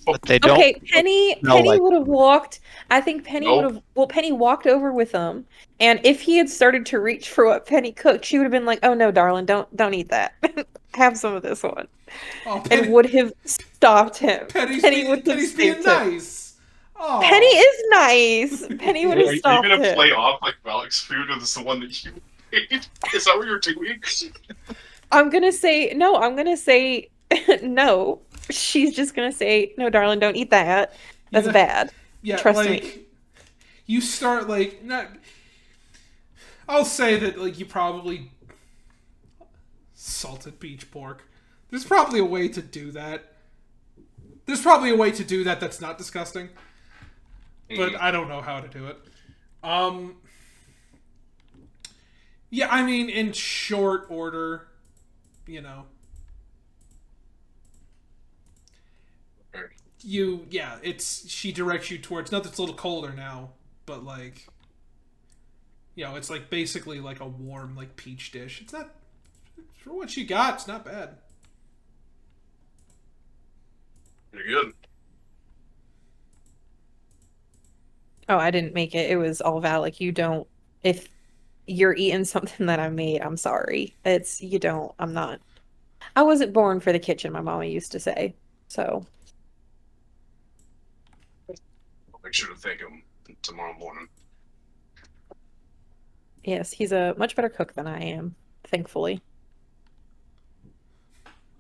But they don't. Okay, Penny smell like would have walked. I think Penny Nope. would have. Well, Penny walked over with him, and if he had started to reach for what Penny cooked, she would have been like, "Oh no, darling, don't eat that. Have some of this one," Oh, and would have stopped him. Penny's Penny being, would have Penny's being saved him. nice. Oh. Penny is nice. Penny would Are have you stopped gonna him. play off like Valik's food is the one that you ate? Is that what you're doing? I'm gonna say no. I'm gonna say no. She's just gonna say no, darling. Don't eat that. That's Yeah. bad. Yeah, Trust like, me. You start like not. I'll say that like you probably salted beach pork. There's probably a way to do that. There's probably a way to do that that's not disgusting, but I don't know how to do it. Yeah, I mean, in short order, you know. She directs you towards, not that it's a little colder now, but like, it's like basically like a warm like peach dish. It's not, for what she got, it's not bad. You're good. Oh, I didn't make it. It was all Valik. You don't. If you're eating something that I made, I'm sorry. You don't. I'm not. I wasn't born for the kitchen, my mama used to say. So. I'll make sure to thank him tomorrow morning. Yes, he's a much better cook than I am, thankfully.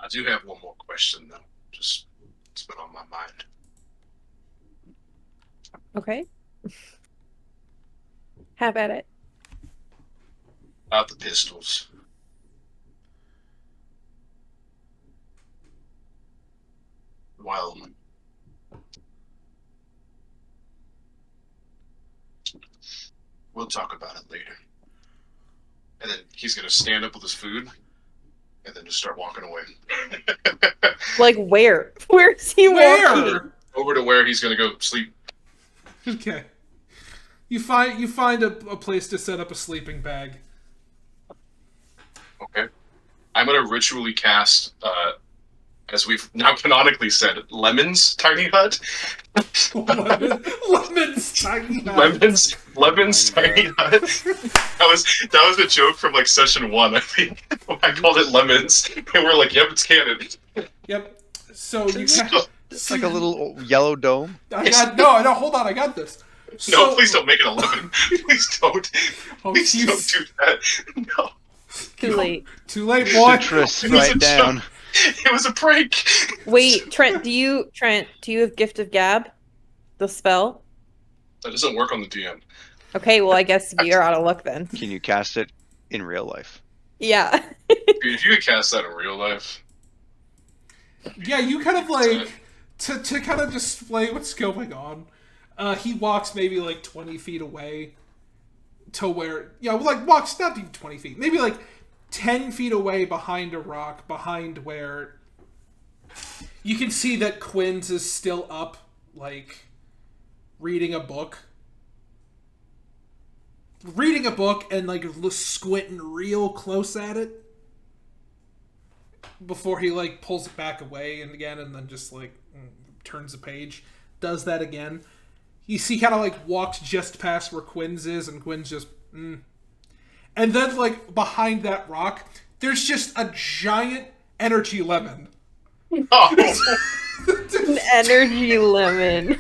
I do have one more question though. Just it's been on my mind. Okay. Have at it. About the pistols. Well, we'll talk about it later. And then he's gonna stand up with his food, and then just start walking away. Like where? Where's he walking? Where? Over to where he's gonna go sleep. Okay. You find a place to set up a sleeping bag. Okay. I'm gonna ritually cast, as we've now canonically said, Lemon's tiny hut. Lemon's tiny house. Lemon's tiny hut. That was a joke from like session 1, I think. I called it Lemons, and we're like, "Yep, it's canon." Yep. So you It's like a little yellow dome. no. Hold on, I got this. No, So, please don't make it a lemon. Please don't. Oh, Please you- don't do that. No. Too late. Too late, boy. Citrus It was right a down. It was a prank. Wait, Trent, do you have Gift of Gab? The spell? That doesn't work on the DM. Okay, well I guess you're out of luck then. Can you cast it in real life? Yeah. Dude, if you could cast that in real life, Yeah, you kind of like to kind of display what's going on. He walks maybe like 20 feet away to where walks not even 20 feet, maybe like 10 feet away behind a rock, behind where you can see that Quinn's is still up, like reading a book and like squinting real close at it before he like pulls it back away and then just like turns the page, does that again. You see kind of like walks just past where Quinn's is, and Quinn's just and then like behind that rock there's just a giant energy lemon. oh, An energy lemon.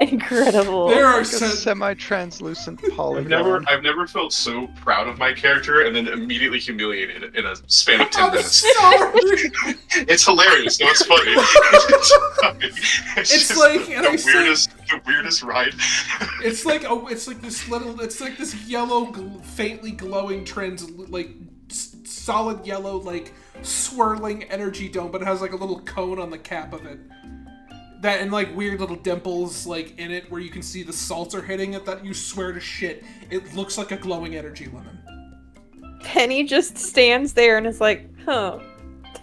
Incredible. There are Like a some, semi-translucent polygon. I've never felt so proud of my character and then immediately humiliated in a span of 10 I'm minutes. sorry. It's hilarious. No, it's funny. It's It's just like, and I the say- weirdest ride. It's like this yellow, faintly glowing solid yellow, like swirling energy dome, but it has like a little cone on the cap of it. That and like weird little dimples like in it where you can see the salts are hitting it that you swear to shit. It looks like a glowing energy lemon. Penny just stands there and is like, huh,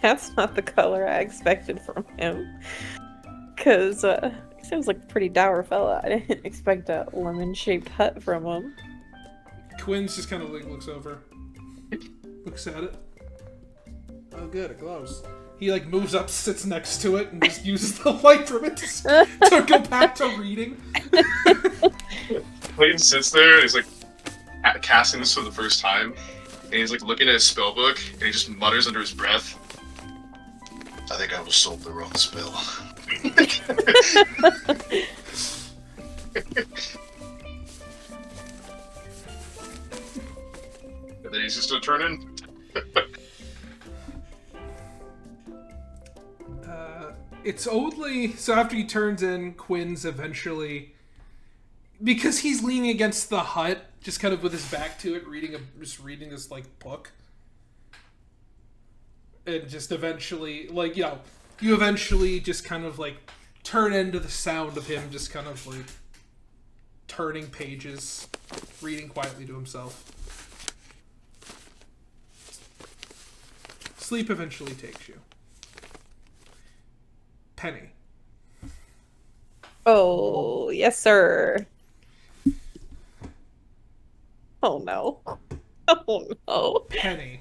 that's not the color I expected from him. Cause he seems like a pretty dour fella. I didn't expect a lemon-shaped hut from him. Quinn's just kind of like looks over. Looks at it. Oh good, it glows. He like moves up, sits next to it, and just uses the light from it to go back to reading. Clayton sits there and he's like casting this for the first time, and he's like looking at his spell book, and he just mutters under his breath, "I think I was sold the wrong spell." And then he's just gonna turn in. It's only so after he turns in, Quinn's eventually, because he's leaning against the hut, just kind of with his back to it, reading this like book, and just eventually, like you eventually just kind of like turn into the sound of him just kind of like turning pages, reading quietly to himself. Sleep eventually takes you. Penny. Oh, yes, sir. Oh no. Oh no. Penny.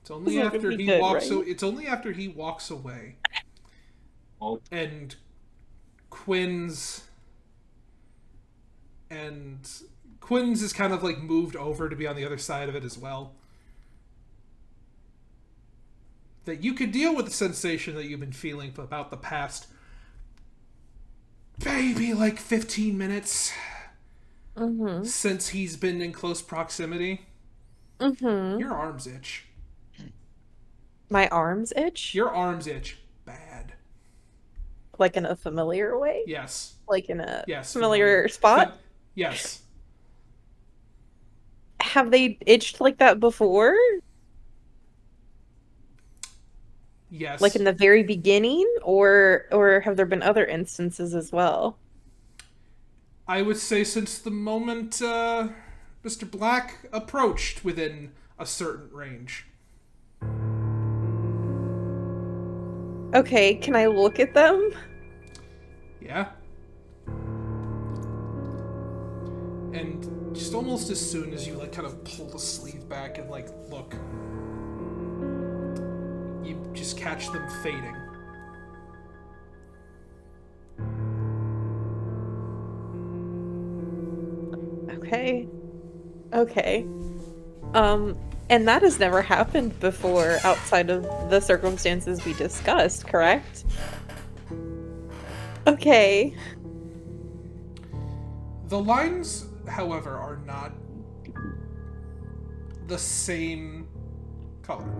It's only This is after gonna be he good, walks. right? It's only after he walks away, Oh, and Quinn's is kind of like moved over to be on the other side of it as well. That you could deal with the sensation that you've been feeling for about the past, maybe like 15 minutes Mm-hmm. since he's been in close proximity. Mm-hmm. Your arms itch. My arms itch? Your arms itch bad. Like in a familiar way? Yes. Like in a Yes. familiar spot? Yes. Have they itched like that before? Yes. Like in the very beginning? Or have there been other instances as well? I would say since the moment Mr. Black approached within a certain range. Okay, can I look at them? Yeah. And just almost as soon as you like kind of pull the sleeve back and like look, you just catch them fading. Okay. Okay. And that has never happened before outside of the circumstances we discussed, correct? Okay. The lines, however, are not the same color.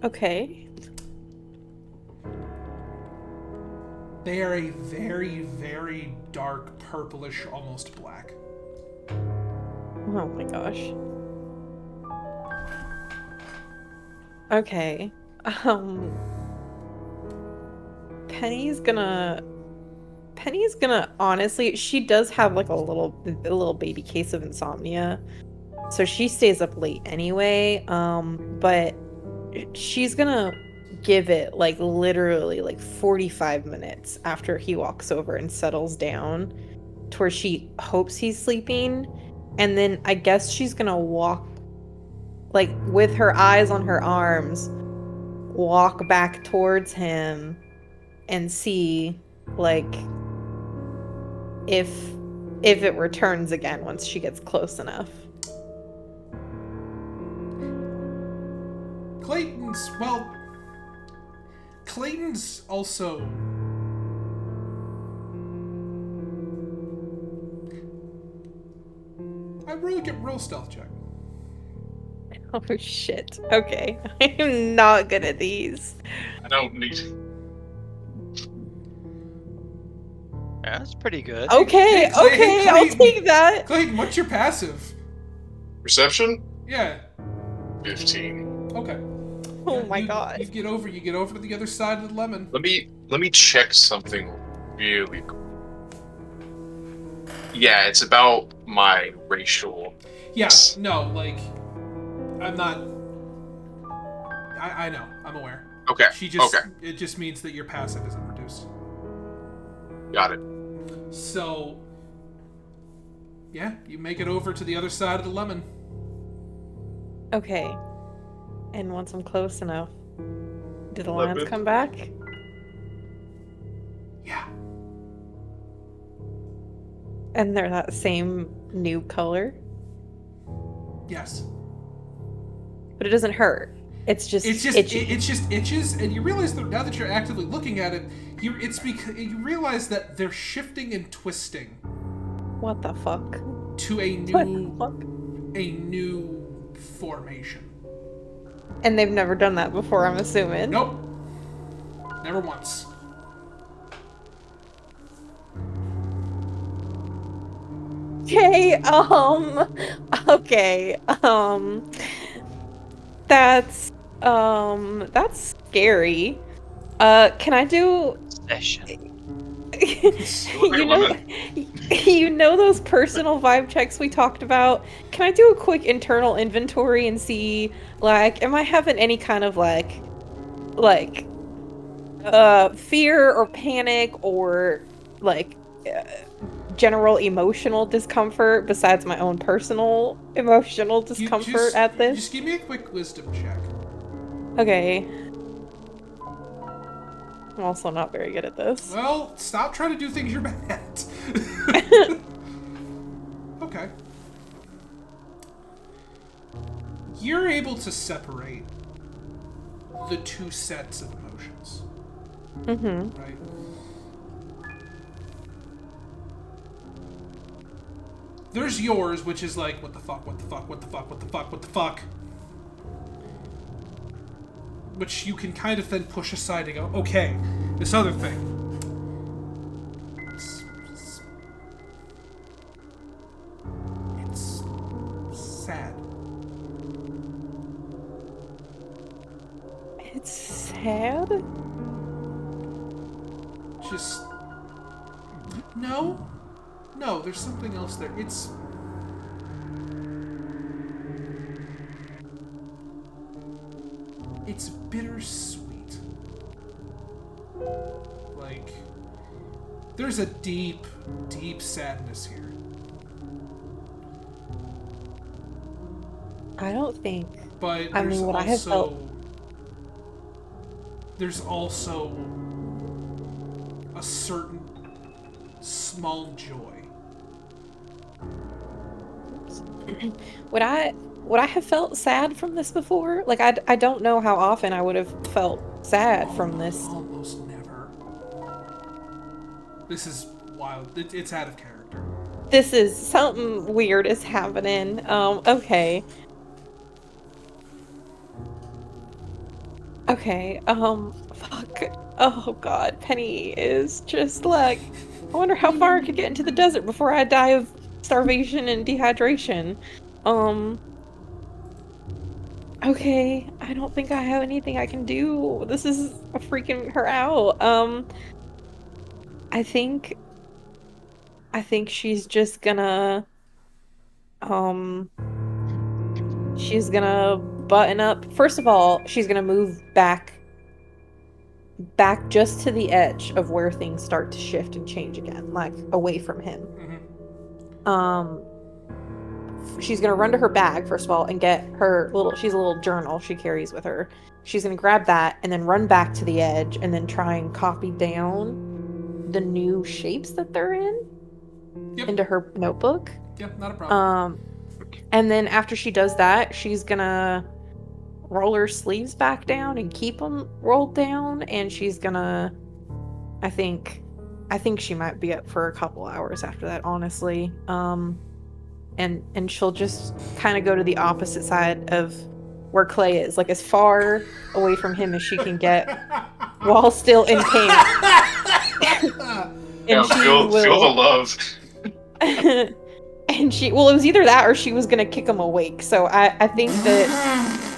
Okay. They are a very, very dark purplish, almost black. Oh my gosh. Okay. Penny's gonna honestly, she does have like a little baby case of insomnia. So she stays up late anyway. But she's gonna give it like literally like 45 minutes after he walks over and settles down to where she hopes he's sleeping. And then I guess she's gonna walk, like with her eyes on her arms, walk back towards him and see like if it returns again once she gets close enough. Clayton's also I really get real stealth check. Oh shit. Okay. I'm not good at these. I don't need. Yeah, that's pretty good. Okay, Hey, Clay- okay, hey, I'll Clayton. take that. Clayton, what's your passive? Perception? Yeah. 15. Okay. Oh Yeah, my you god. get over to the other side of the lemon. Let me check something really quick. Yeah, it's about my racial. Yeah, no, like, I'm not. I know, I'm aware. Okay. It just means that your passive isn't reduced. Got it. So, yeah, you make it over to the other side of the lemon. Okay. And once I'm close enough, do the lions come back? Yeah. And they're that same new color? Yes. But it doesn't hurt. It's just itchy. It just itches, and you realize that now that you're actively looking at it, you realize that they're shifting and twisting. What the fuck? To a new formation. And they've never done that before, I'm assuming. Nope. Never once. Okay, that's scary. Can I do Session. you know those personal vibe checks we talked about? Can I do a quick internal inventory and see, like, am I having any kind of fear or panic or general emotional discomfort besides my own personal emotional discomfort at this? Just give me a quick wisdom check. Okay. I'm also not very good at this. Well, stop trying to do things you're bad at. Okay. You're able to separate the two sets of emotions. Mm-hmm. Right? There's yours, which is like, what the fuck, what the fuck, what the fuck, what the fuck, what the fuck. Which you can kind of then push aside and go, okay, this other thing. It's sad. It's sad? Just... No, there's something else there. It's bittersweet. Like, there's a deep, deep sadness here. I don't think. But I mean, what I have felt. There's also a certain small joy. Would I have felt sad from this before? Like, I don't know how often I would have felt sad from this. Almost never. This is wild. It's out of character. This is something weird is happening. Okay. Okay, fuck. Oh god, Penny is just like... I wonder how far I could get into the desert before I die of starvation and dehydration. Okay, I don't think I have anything I can do. This is freaking her out. I think she's just gonna, she's gonna button up. First of all, she's gonna move back just to the edge of where things start to shift and change again, like away from him. Mm-hmm. She's gonna run to her bag first of all and get her she's a little journal she carries with her. She's gonna grab that and then run back to the edge and then try and copy down the new shapes that they're in into her notebook. Yep, not a problem. And then after she does that, she's gonna roll her sleeves back down and keep them rolled down, and she's gonna, I think she might be up for a couple hours after that, honestly. And she'll just kind of go to the opposite side of where Clay is, like as far away from him as she can get while still in camp. And feel the love. And it was either that or she was gonna kick him awake. So I think that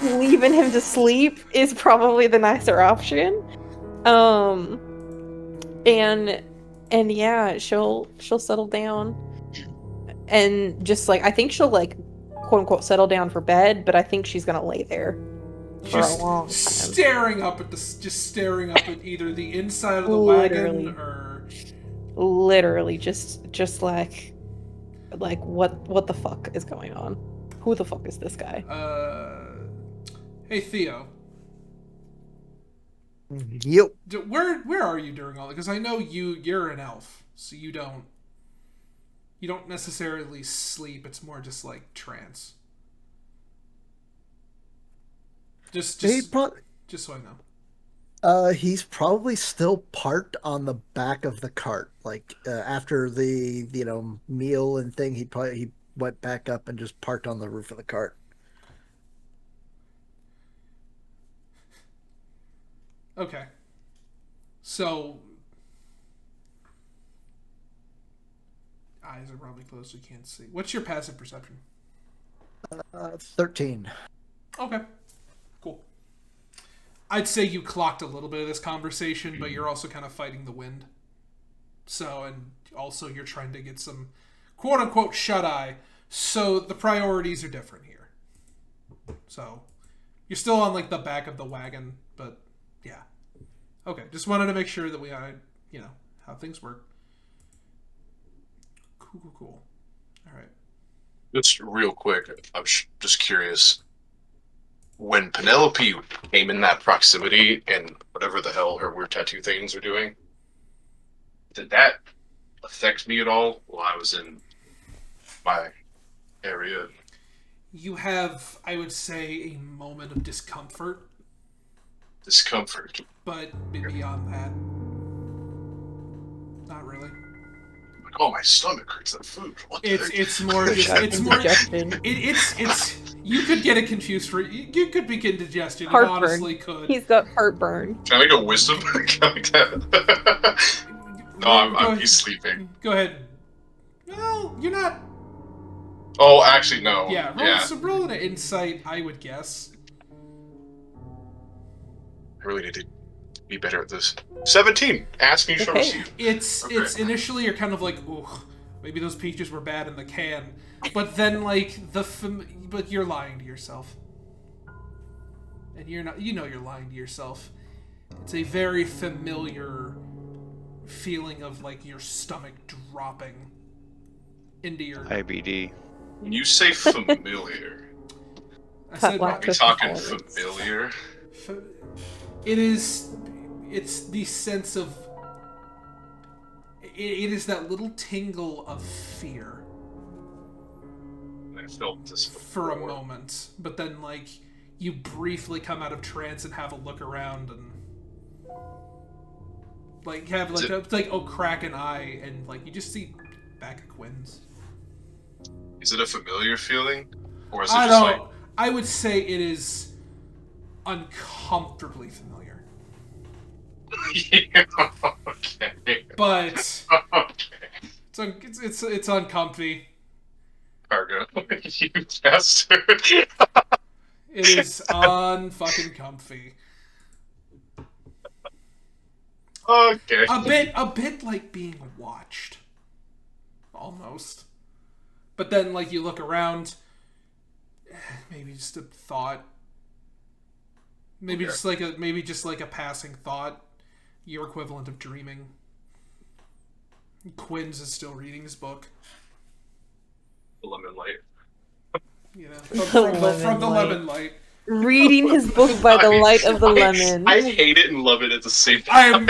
leaving him to sleep is probably the nicer option. And yeah, she'll settle down and just like I think she'll like quote unquote settle down for bed, but I think she's gonna lay there for a long time. Staring up at either the inside of the wagon or literally just like what the fuck is going on? Who the fuck is this guy? Hey Theo. Yep. Where are you during all that? Because I know you're an elf, so you don't necessarily sleep. It's more just like trance. Just so I know. He's probably still parked on the back of the cart. Like after the meal and thing, he went back up and just parked on the roof of the cart. Okay. So eyes are probably closed, so you can't see. What's your passive perception? 13. Okay. Cool. I'd say you clocked a little bit of this conversation, but you're also kind of fighting the wind. So, and also you're trying to get some quote-unquote shut-eye, so the priorities are different here. So, you're still on, like, the back of the wagon, but, yeah. Okay, just wanted to make sure that we had, how things work. Cool. All right. Just real quick, I'm just curious. When Penelope came in that proximity and whatever the hell her weird tattoo things are doing, did that affect me at all while I was in my area? You have, I would say, a moment of discomfort. Discomfort. But beyond that, not really. Like, oh, my stomach hurts. That food. What the heck? It's more just it's you could get it confused for you could be getting digestion. You honestly could. He's got heartburn. Can I make a wisdom? No, he's sleeping. Go ahead. Well, you're not. Oh, actually, no. Yeah, roll an insight, I would guess. I really need to be better at this. 17. Ask me, you shall receive. It's initially you're kind of like, ooh, maybe those peaches were bad in the can, but then like but you're lying to yourself, and you're not. You're lying to yourself. It's a very familiar feeling of like your stomach dropping into your IBD. When you say familiar, I said, are we talking familiar? It's the sense of it is that little tingle of fear. I felt this for a moment, but then like you briefly come out of trance and have a look around and like have like crack an eye and like you just see back of Quinn's. Is it a familiar feeling, or is it I would say it is uncomfortably familiar. Yeah, okay. But okay. it's uncomfy. Cargo, you bastard. It is unfucking comfy. Okay. A bit like being watched. Almost. But then like you look around, maybe just a thought. Maybe just like a passing thought. Your equivalent of dreaming. Quinn's is still reading his book. The lemon light. From the lemon light. Reading his book by the light of the lemon. I hate it and love it at the same time.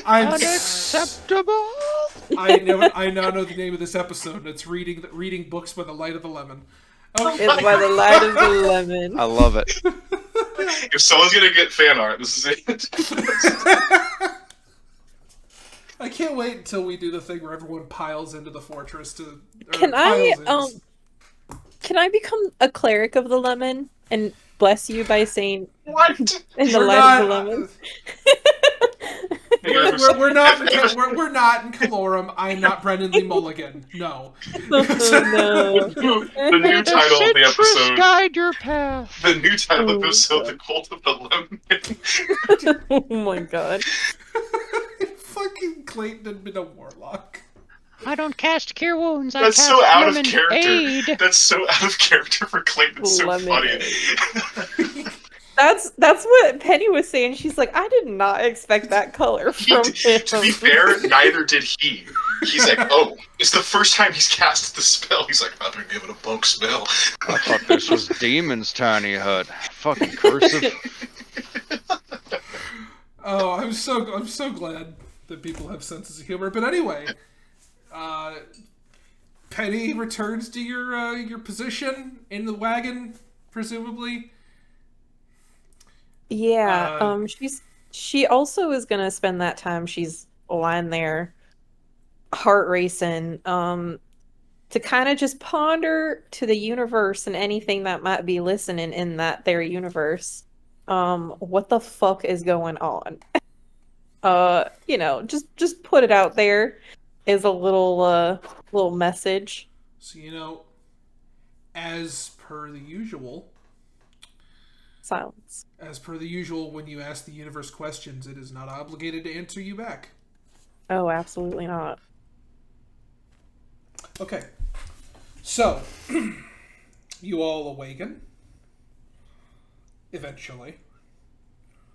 I'm unacceptable. I now know the name of this episode, and it's reading books by the light of the lemon. Okay. It's by the light of the lemon. I love it. If someone's gonna get fan art, this is it. I can't wait until we do the thing where everyone piles into the fortress to. Can I become a cleric of the lemon and bless you by saying what in the light of the lemon? We're not in Calorum. I'm not Brendan Lee Mulligan. No. No. The new title of the episode. Guide your path. The new title of the Oh, episode, God. The Cult of the Lemon. Oh my god. Fucking Clayton had been a warlock. I don't cast cure wounds. I That's cast so out of lemon character. aid. That's so out of character for Clayton. It's so Lemon funny. That's what Penny was saying. She's like, I did not expect that color from him. To be fair, neither did he. He's like, oh, it's the first time he's cast the spell. He's like, I'm gonna give it a bunk spell. I thought this was Demon's tiny hut. Fucking cursive. Oh, I'm so glad that people have senses of humor. But anyway, Penny returns to your position in the wagon, presumably. Yeah, she also is gonna spend that time she's lying there, heart racing, to kind of just ponder to the universe and anything that might be listening in that their universe. What the fuck is going on? Just put it out there is a little message. So, as per the usual, Silence. as per the usual, when you ask the universe questions, it is not obligated to answer you back. Oh, absolutely not. Okay. So, you all awaken. Eventually.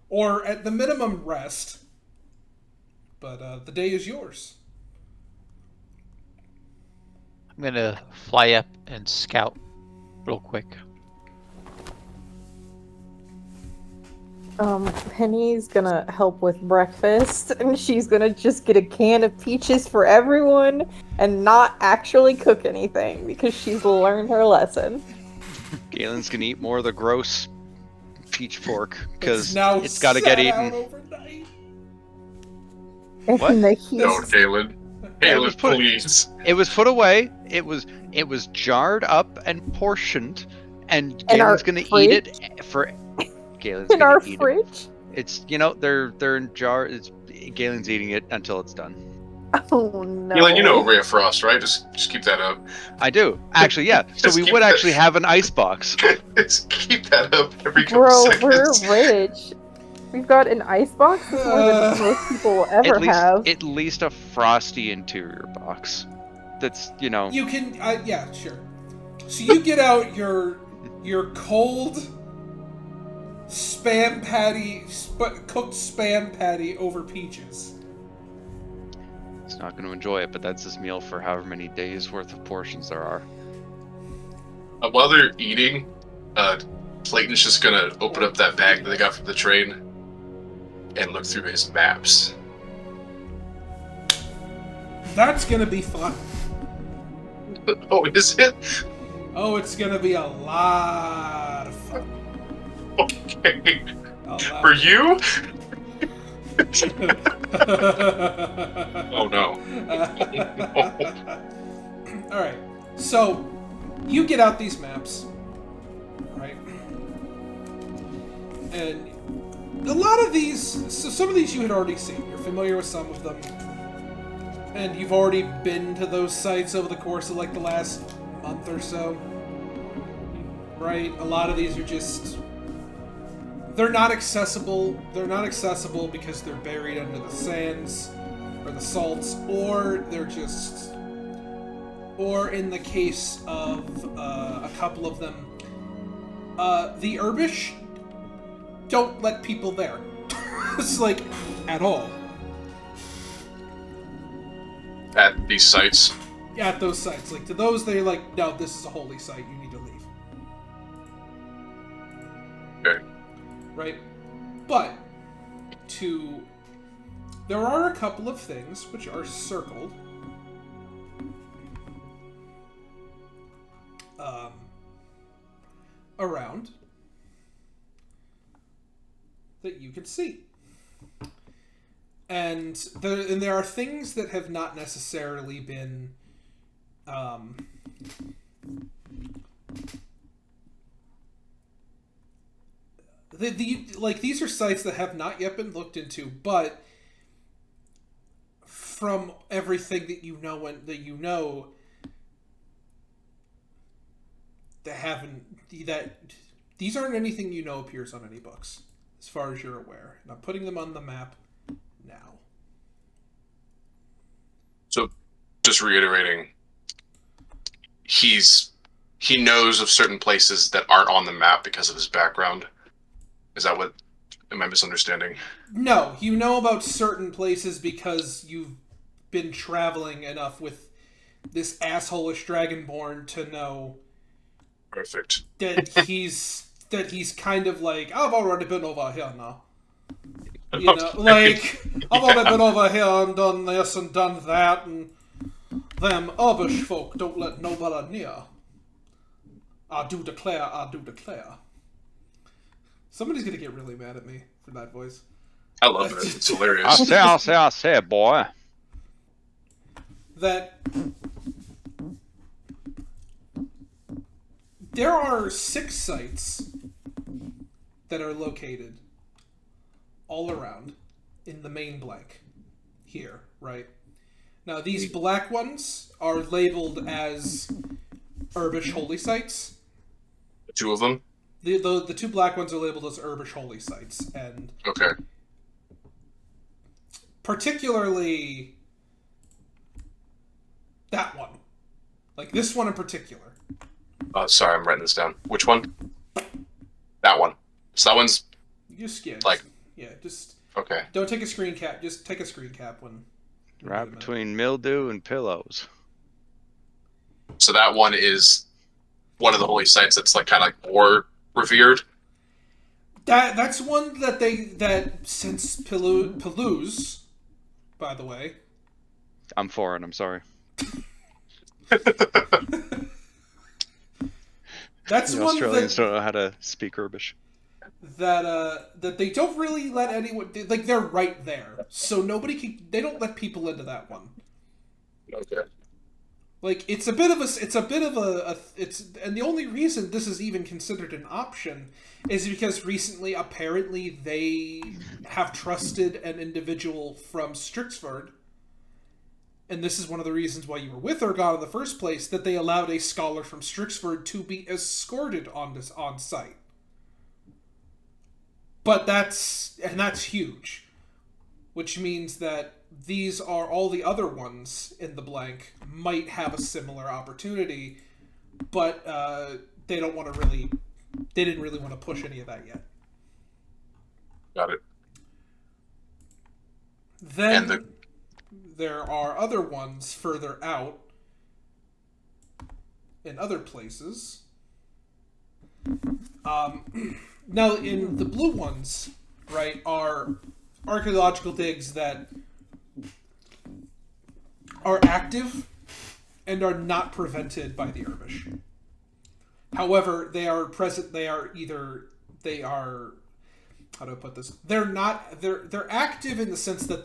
Or at the minimum, rest. But the day is yours. I'm gonna fly up and scout real quick. Penny's gonna help with breakfast, and she's gonna just get a can of peaches for everyone and not actually cook anything because she's learned her lesson. Galen's gonna eat more of the gross peach pork because now it's gotta get sat out eaten. overnight. What? And the heat. No, Galen. Galen, please. It was put away. It was gjarred up and portioned, and In our Galen's gonna eat it for. Galen's in gonna our eat it. fridge. It's they're in jar. Galen's eating it until it's done. Oh no. Galen, you know a ray of frost, right? Just keep that up. I do actually, yeah. So Just we keep would that- actually have an ice box. Just keep that up every couple Bro, seconds. we're rich. We've got an icebox. That's more than most people will ever have. At least a frosty interior box. That's You can, yeah, sure. So you get out your cold spam patty, cooked spam patty over peaches. It's not going to enjoy it, but that's his meal for however many days worth of portions there are. While they're eating, Clayton's just gonna open up that bag that they got from the train and look through his maps. That's gonna be fun. Oh, is it? Oh, it's gonna be a lot of fun. Okay. A lot. For you? Oh no. Alright, so you get out these maps, right? And a lot of these, so some of these you had already seen. You're familiar with some of them. And you've already been to those sites over the course of like the last month or so. Right? A lot of these are just... They're not accessible. They're not accessible because they're buried under the sands or the salts, or they're just... Or in the case of a couple of them, the Urbish don't let people there. It's like, at all. At these sites. At those sites. Like, to those, they're like, no, this is a holy site, you need to leave. Okay. Right? But, there are a couple of things which are circled. Around that you can see. And there are things that have not necessarily been like these are sites that have not yet been looked into, but from everything that you know that these aren't anything you know appears on any books, as far as you're aware. And I'm putting them on the map now. So, just reiterating, he knows of certain places that aren't on the map because of his background. Is that what? Am I misunderstanding? No, you know about certain places because you've been traveling enough with this asshole-ish Dragonborn to know. Perfect. That he's kind of like, I've already been over here now. You know, like, I've already been over here and done this and done that, and them Urbish folk don't let nobody near. I do declare. Somebody's gonna get really mad at me for that voice. I love it. It's hilarious. I say, boy. That there are 6 sites that are located all around in the main blank here, right? Now, these black ones are labeled as Urbish holy sites. The 2 of them? The 2 black ones are labeled as Urbish holy sites, and okay. Particularly that one. Like, this one in particular. Sorry, I'm writing this down. Which one? That one. So that one's... Just Okay. Don't take a screen cap. Just take a screen cap when... Right between mildew and pillows. So that one is one of the holy sites that's like kind of like more revered. That's one that since Pelouse, by the way. I'm foreign. I'm sorry. That's the one Australians don't know how to speak Urbish. That they don't really let anyone, like, they're right there, so they don't let people into that one. Okay. Like, and the only reason this is even considered an option is because recently, apparently, they have trusted an individual from Strixford, and this is one of the reasons why you were with Ergon in the first place, that they allowed a scholar from Strixford to be escorted on site. But that's huge, which means that these are all the other ones in the blank might have a similar opportunity, but they didn't really want to push any of that yet. Got it. Then there are other ones further out in other places. Now, in the blue ones, right, are archaeological digs that are active and are not prevented by the Urbish. However, how do I put this? They're active in the sense that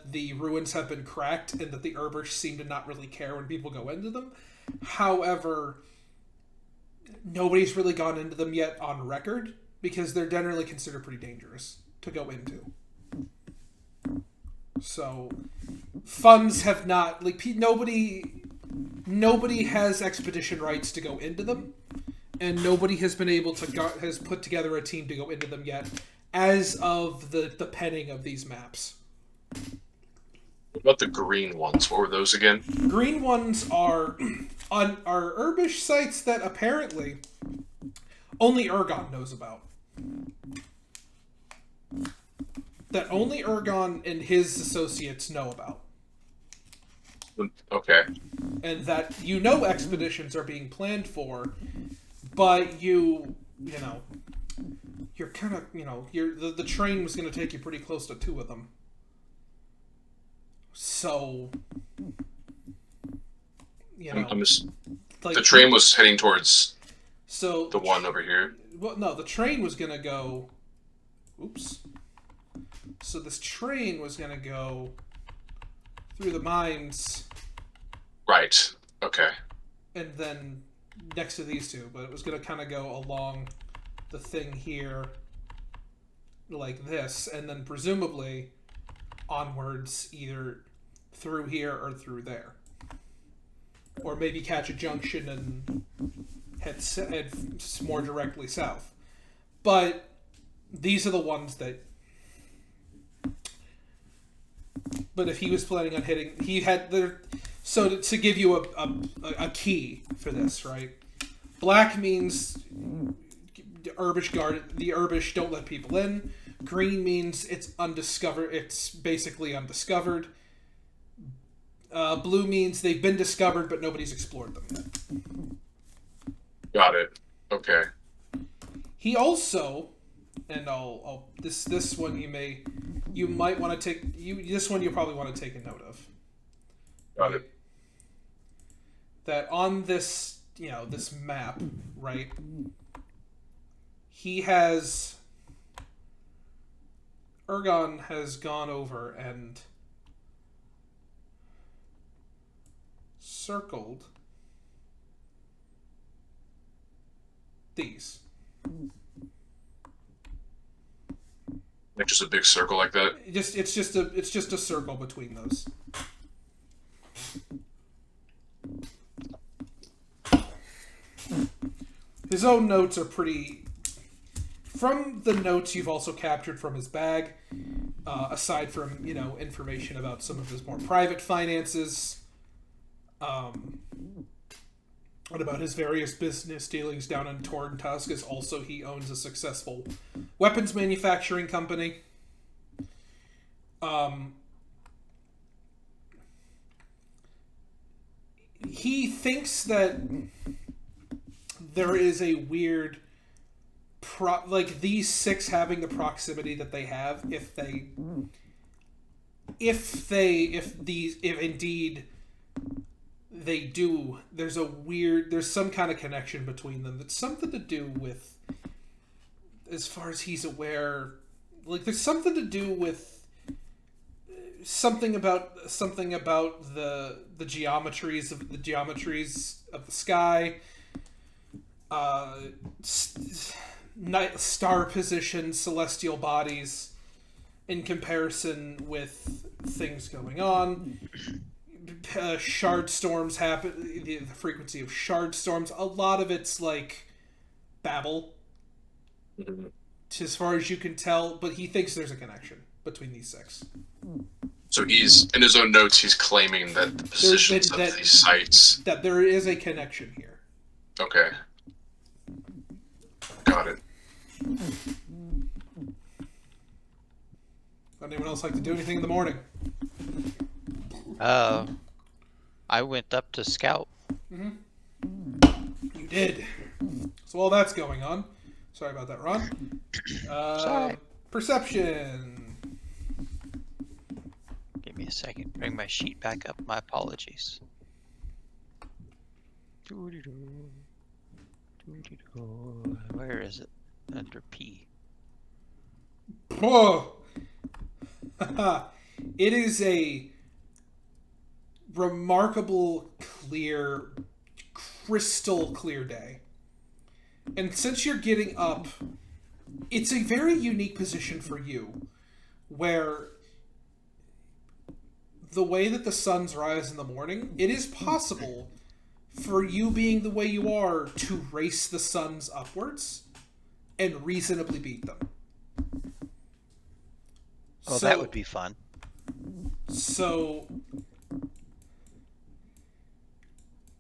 the ruins have been cracked and that the Urbish seem to not really care when people go into them. However, nobody's really gone into them yet on record because they're generally considered pretty dangerous to go into. So, funds have not, like, nobody has expedition rights to go into them, and nobody has been able to has put together a team to go into them yet, as of the penning of these maps. What about the green ones? What were those again? Green ones are Urbish sites that apparently only Ergon knows about. That only Ergon and his associates know about. Okay. And that expeditions are being planned for, but you're kind of, the train was going to take you pretty close to 2 of them. So, the train was heading towards the one over here. Well, no, the train was going to go... Oops. So this train was going to go through the mines. Right. Okay. And then next to these 2, but it was going to kind of go along the thing here like this, and then presumably onwards either through here or through there. Or maybe catch a junction and head more directly south. But these are the ones that... But if he was planning on hitting... He had... So to give you a key for this, right? Black means the Urbish don't let people in. Green means it's undiscovered. It's basically undiscovered. Blue means they've been discovered, but nobody's explored them yet. Got it. Okay. He also, and this one you might want to take this one you probably want to take a note of. Got it. That on this this map, right? Ergon has gone over and circled these. Like just a big circle like that? It's just a circle between those. His own notes are pretty... From the notes you've also captured from his bag, aside from, information about some of his more private finances, and about his various business dealings down in Torn Tusk, as also he owns a successful weapons manufacturing company. He thinks that there is a weird these six having the proximity that they have, if indeed they do, there's some kind of connection between them that's something to do with, as far as he's aware, there's something to do with something about the geometries of the sky, star position, celestial bodies in comparison with things going on. Shard storms happen, the frequency of shard storms, a lot of it's babble, as far as you can tell, but he thinks there's a connection between these six. So he's, in his own notes, he's claiming that the positions of these sites... That there is a connection here. Okay. Got it. Anyone else like to do anything in the morning? I went up to scout. Mm-hmm. You did. So while that's going on, sorry about that, Ron. Sorry. Perception. Give me a second. Bring my sheet back up. My apologies. Where is it? Under P. Whoa! It is a remarkable, clear, crystal clear day. And since you're getting up, it's a very unique position for you, where the way that the suns rise in the morning, it is possible for you being the way you are to race the suns upwards and reasonably beat them. Well, that would be fun. So,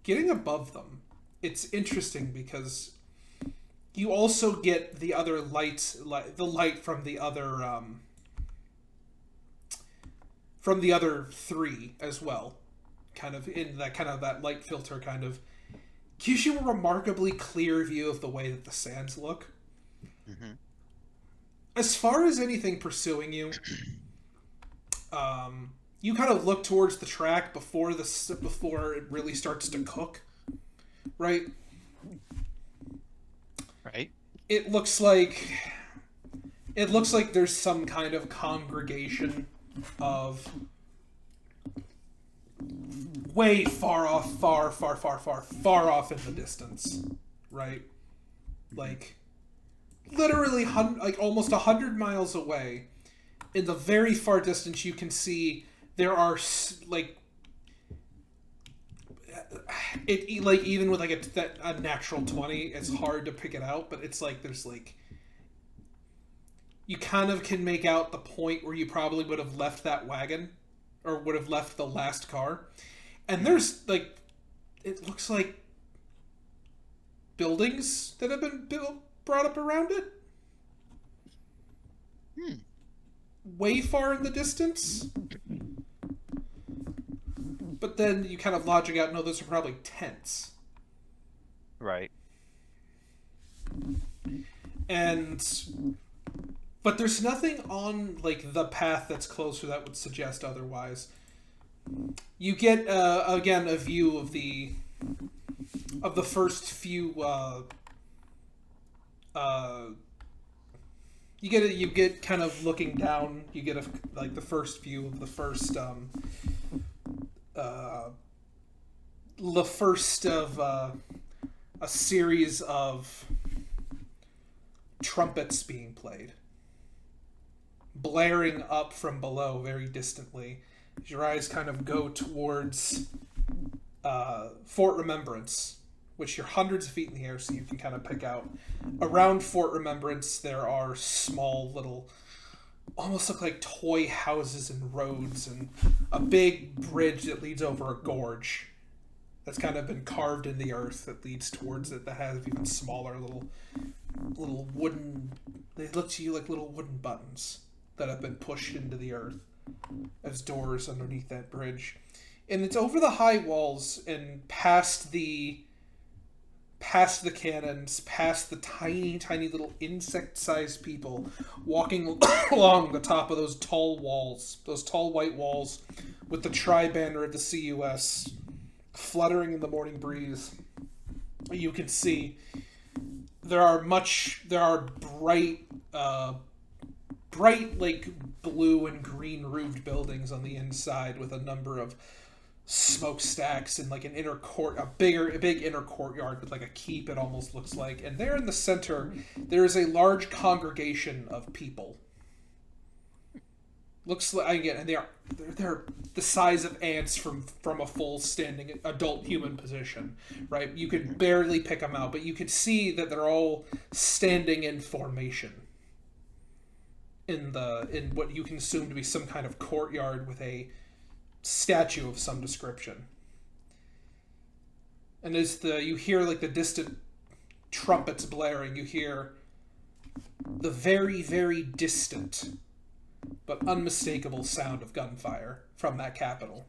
getting above them, it's interesting because you also get the other lights, the light from the other three as well, kind of in that light filter, kind of gives you a remarkably clear view of the way that the sands look. Mm-hmm. As far as anything pursuing you, you kind of look towards the track before it really starts to cook, right? Right. It looks like there's some kind of congregation of way far off in the distance, right? Literally almost 100 miles away, in the very far distance, you can see there are like it like even with like a natural 20, it's hard to pick it out, but it's like there's like you kind of can make out the point where you probably would have left that wagon or would have left the last car. And there's like it looks like buildings that have been brought up around it. Way far in the distance. But then you kind of logic out, no, those are probably tents. Right. But there's nothing on, like, the path that's closer that would suggest otherwise. You get, again, a view of the first few, you get kind of looking down, you get, the first view of the first, a series of trumpets being played, blaring up from below very distantly. As your eyes kind of go towards Fort Remembrance, which you're hundreds of feet in the air, so you can kind of pick out. Around Fort Remembrance, there are small little, almost look like toy houses and roads, and a big bridge that leads over a gorge that's kind of been carved in the earth that leads towards it, that has even smaller little wooden, they look to you like little wooden buttons that have been pushed into the earth as doors underneath that bridge. And it's over the high walls and past the cannons, past the tiny, tiny little insect-sized people walking along the top of those tall walls, those tall white walls with the tri-banner of the CUS fluttering in the morning breeze. You can see there are bright like blue and green roofed buildings on the inside with a number of smokestacks and like an inner court, a big inner courtyard with like a keep, it almost looks like. And there in the center, there is a large congregation of people. Looks like, again, and they're the size of ants from a full standing adult human position, right? You could barely pick them out, but you could see that they're all standing in formation in what you can assume to be some kind of courtyard with a statue of some description. And as you hear like the distant trumpets blaring, you hear the very, very distant but unmistakable sound of gunfire from that capital.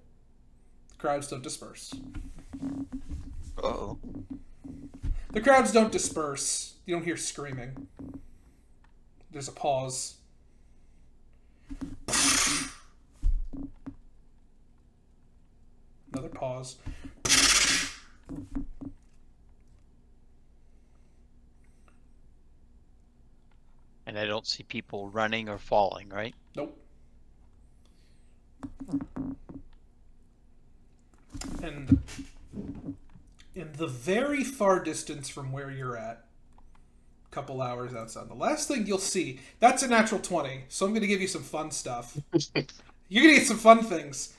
The crowds don't disperse. Uh-oh. The crowds don't disperse. You don't hear screaming. There's a pause. Another pause. And I don't see people running or falling, right? Nope. And in the very far distance from where you're at, a couple hours outside, the last thing you'll see, that's a natural 20, so I'm going to give you some fun stuff. You're going to get some fun things.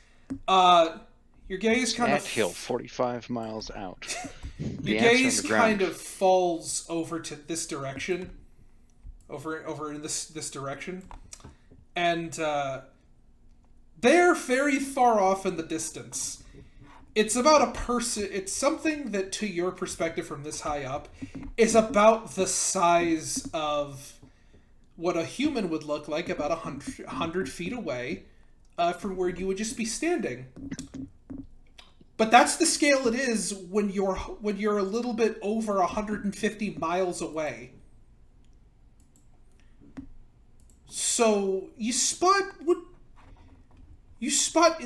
Your gaze kind of... Anthill, 45 miles out. Your gaze kind of falls over to this direction. Over in this direction. And they're very far off in the distance. It's about a person... It's something that, to your perspective from this high up, is about the size of what a human would look like about 100 feet away from where you would just be standing. But that's the scale it is when you're a little bit over 150 miles away. So you spot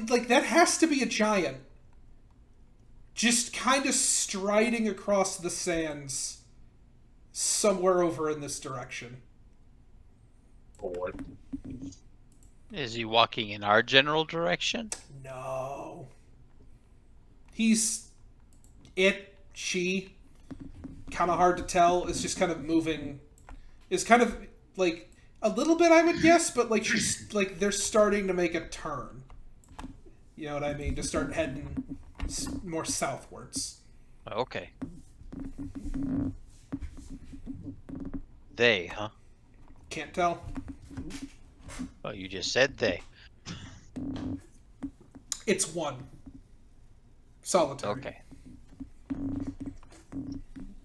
like that has to be a giant, just kind of striding across the sands somewhere over in this direction. Boy. Is he walking in our general direction? No. She, kind of hard to tell, is just kind of moving, is kind of like a little bit, I would guess, but like she's like they're starting to make a turn. You know what I mean? To start heading more southwards. Okay. They, huh? Can't tell. Oh, you just said they. It's one. Solitary. Okay.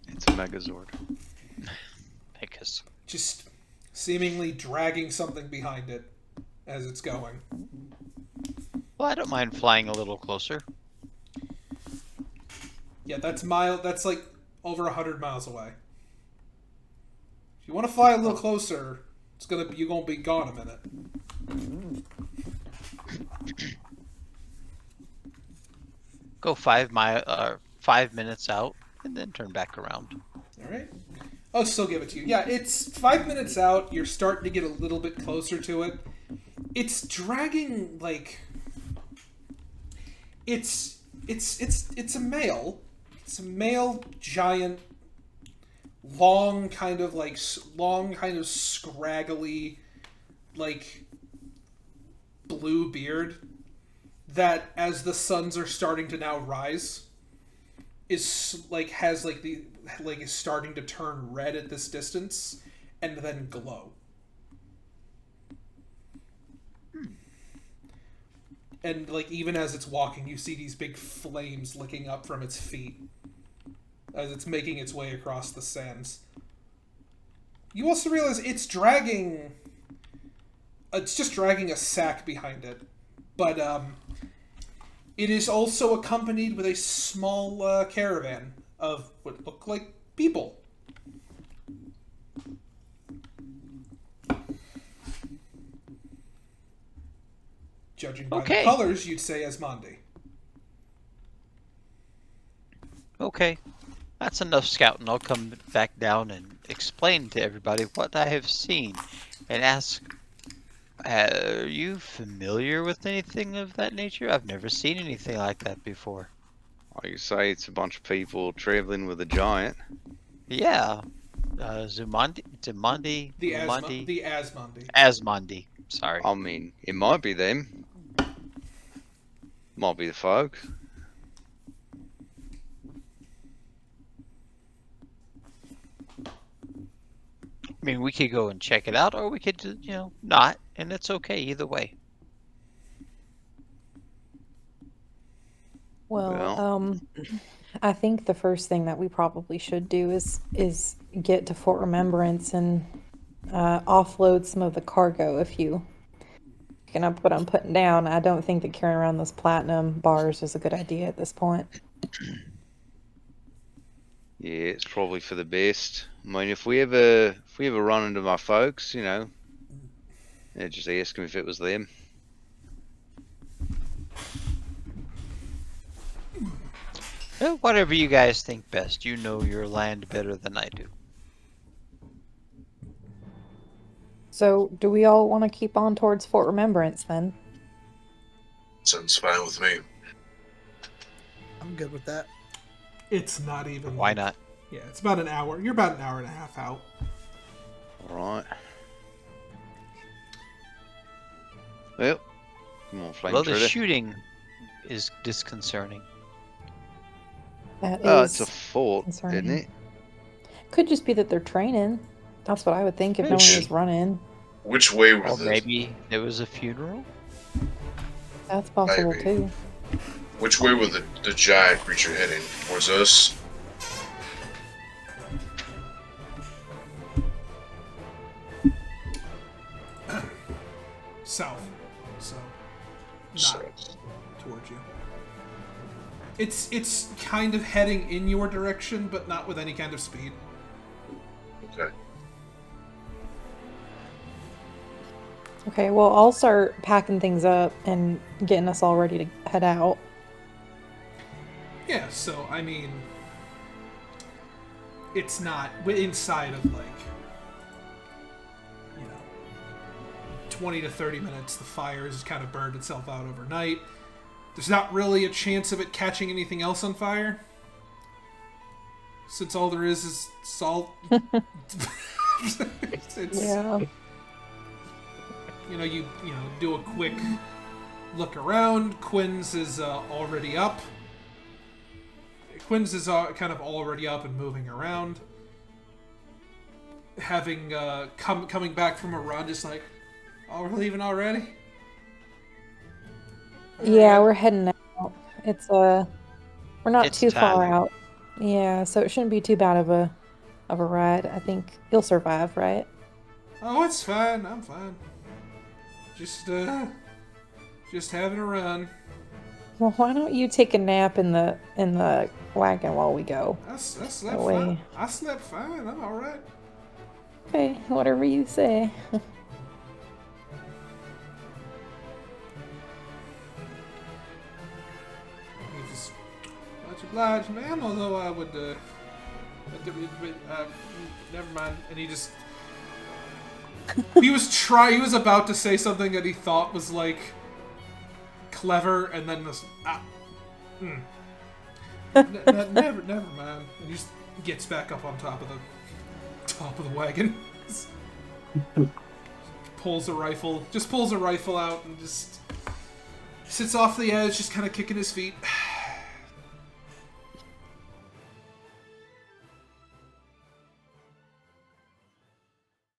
It's a Megazord. Because Just seemingly dragging something behind it as it's going. well, I don't mind flying a little closer. Yeah, that's like over 100 miles away. If you want to fly a little closer, you're gonna be gone a minute. Go 5 minutes out and then turn back around. All right. I'll still give it to you. Yeah, it's 5 minutes out. You're starting to get a little bit closer to it. It's dragging like it's a male. It's a male giant, long kind of scraggly, like blue beard that, as the suns are starting to now rise, is starting to turn red at this distance and then glow. And like even as it's walking, you see these big flames licking up from its feet as it's making its way across the sands. You also realize it's just dragging a sack behind it. But it is also accompanied with a small caravan of what look like people. Judging by the colors, you'd say Asmandi. Okay. That's enough scouting. I'll come back down and explain to everybody what I have seen and ask, are you familiar with anything of that nature? I've never seen anything like that before. Like you say, it's a bunch of people traveling with a giant. Yeah. Zumandi? The Asmandi. Asmandi. Sorry. I mean, it might be them. Might be the folk. I mean, we could go and check it out, or we could, not, and it's okay either way. Well, I think the first thing that we probably should do is get to Fort Remembrance and offload some of the cargo. If you picking up what I'm putting down, I don't think that carrying around those platinum bars is a good idea at this point. Yeah, it's probably for the best. I mean, if we ever run into my folks, just ask them if it was them. Well, whatever you guys think best. You know your land better than I do. So, do we all want to keep on towards Fort Remembrance then? Sounds fine with me. I'm good with that. It's not even. Why not? Yeah, it's about an hour. You're about an hour and a half out. All right. Well, come on, flame Well, the traitor. shooting is disconcerting. That Oh, is it's a fort, concerning. isn't it? Could just be that they're training. That's what I would think if no one was running. Which way were Or the maybe there was a funeral? That's possible Maybe. too. Which way were the giant creature heading? Towards us? South. So not South. towards you. It's kind of heading in your direction, but not with any kind of speed. Okay. Okay, well, I'll start packing things up and getting us all ready to head out. Yeah, so, I mean, it's not inside of, 20 to 30 minutes. The fire has kind of burned itself out overnight. There's not really a chance of it catching anything else on fire, since all there is salt. it's, Yeah. You do a quick look around. Quinn's is already up. Quinn's is kind of already up and moving around. Having coming back from a run, just like, oh, we're leaving already? Yeah, we're heading out. It's we're not It's too far time. out. Yeah, so it shouldn't be too bad of a ride. I think you'll survive, right? Oh, it's fine. I'm fine. Just having a run. Well, why don't you take a nap in the wagon while we go? I slept That way- fine. I slept fine. I'm all right. Okay, whatever you say. He just much obliged, ma'am. Although I would, never mind. And he just he was about to say something that he thought was like clever, and then this never mind. And he just gets back up on top of the wagon. Pulls a rifle out and just sits off the edge, just kind of kicking his feet.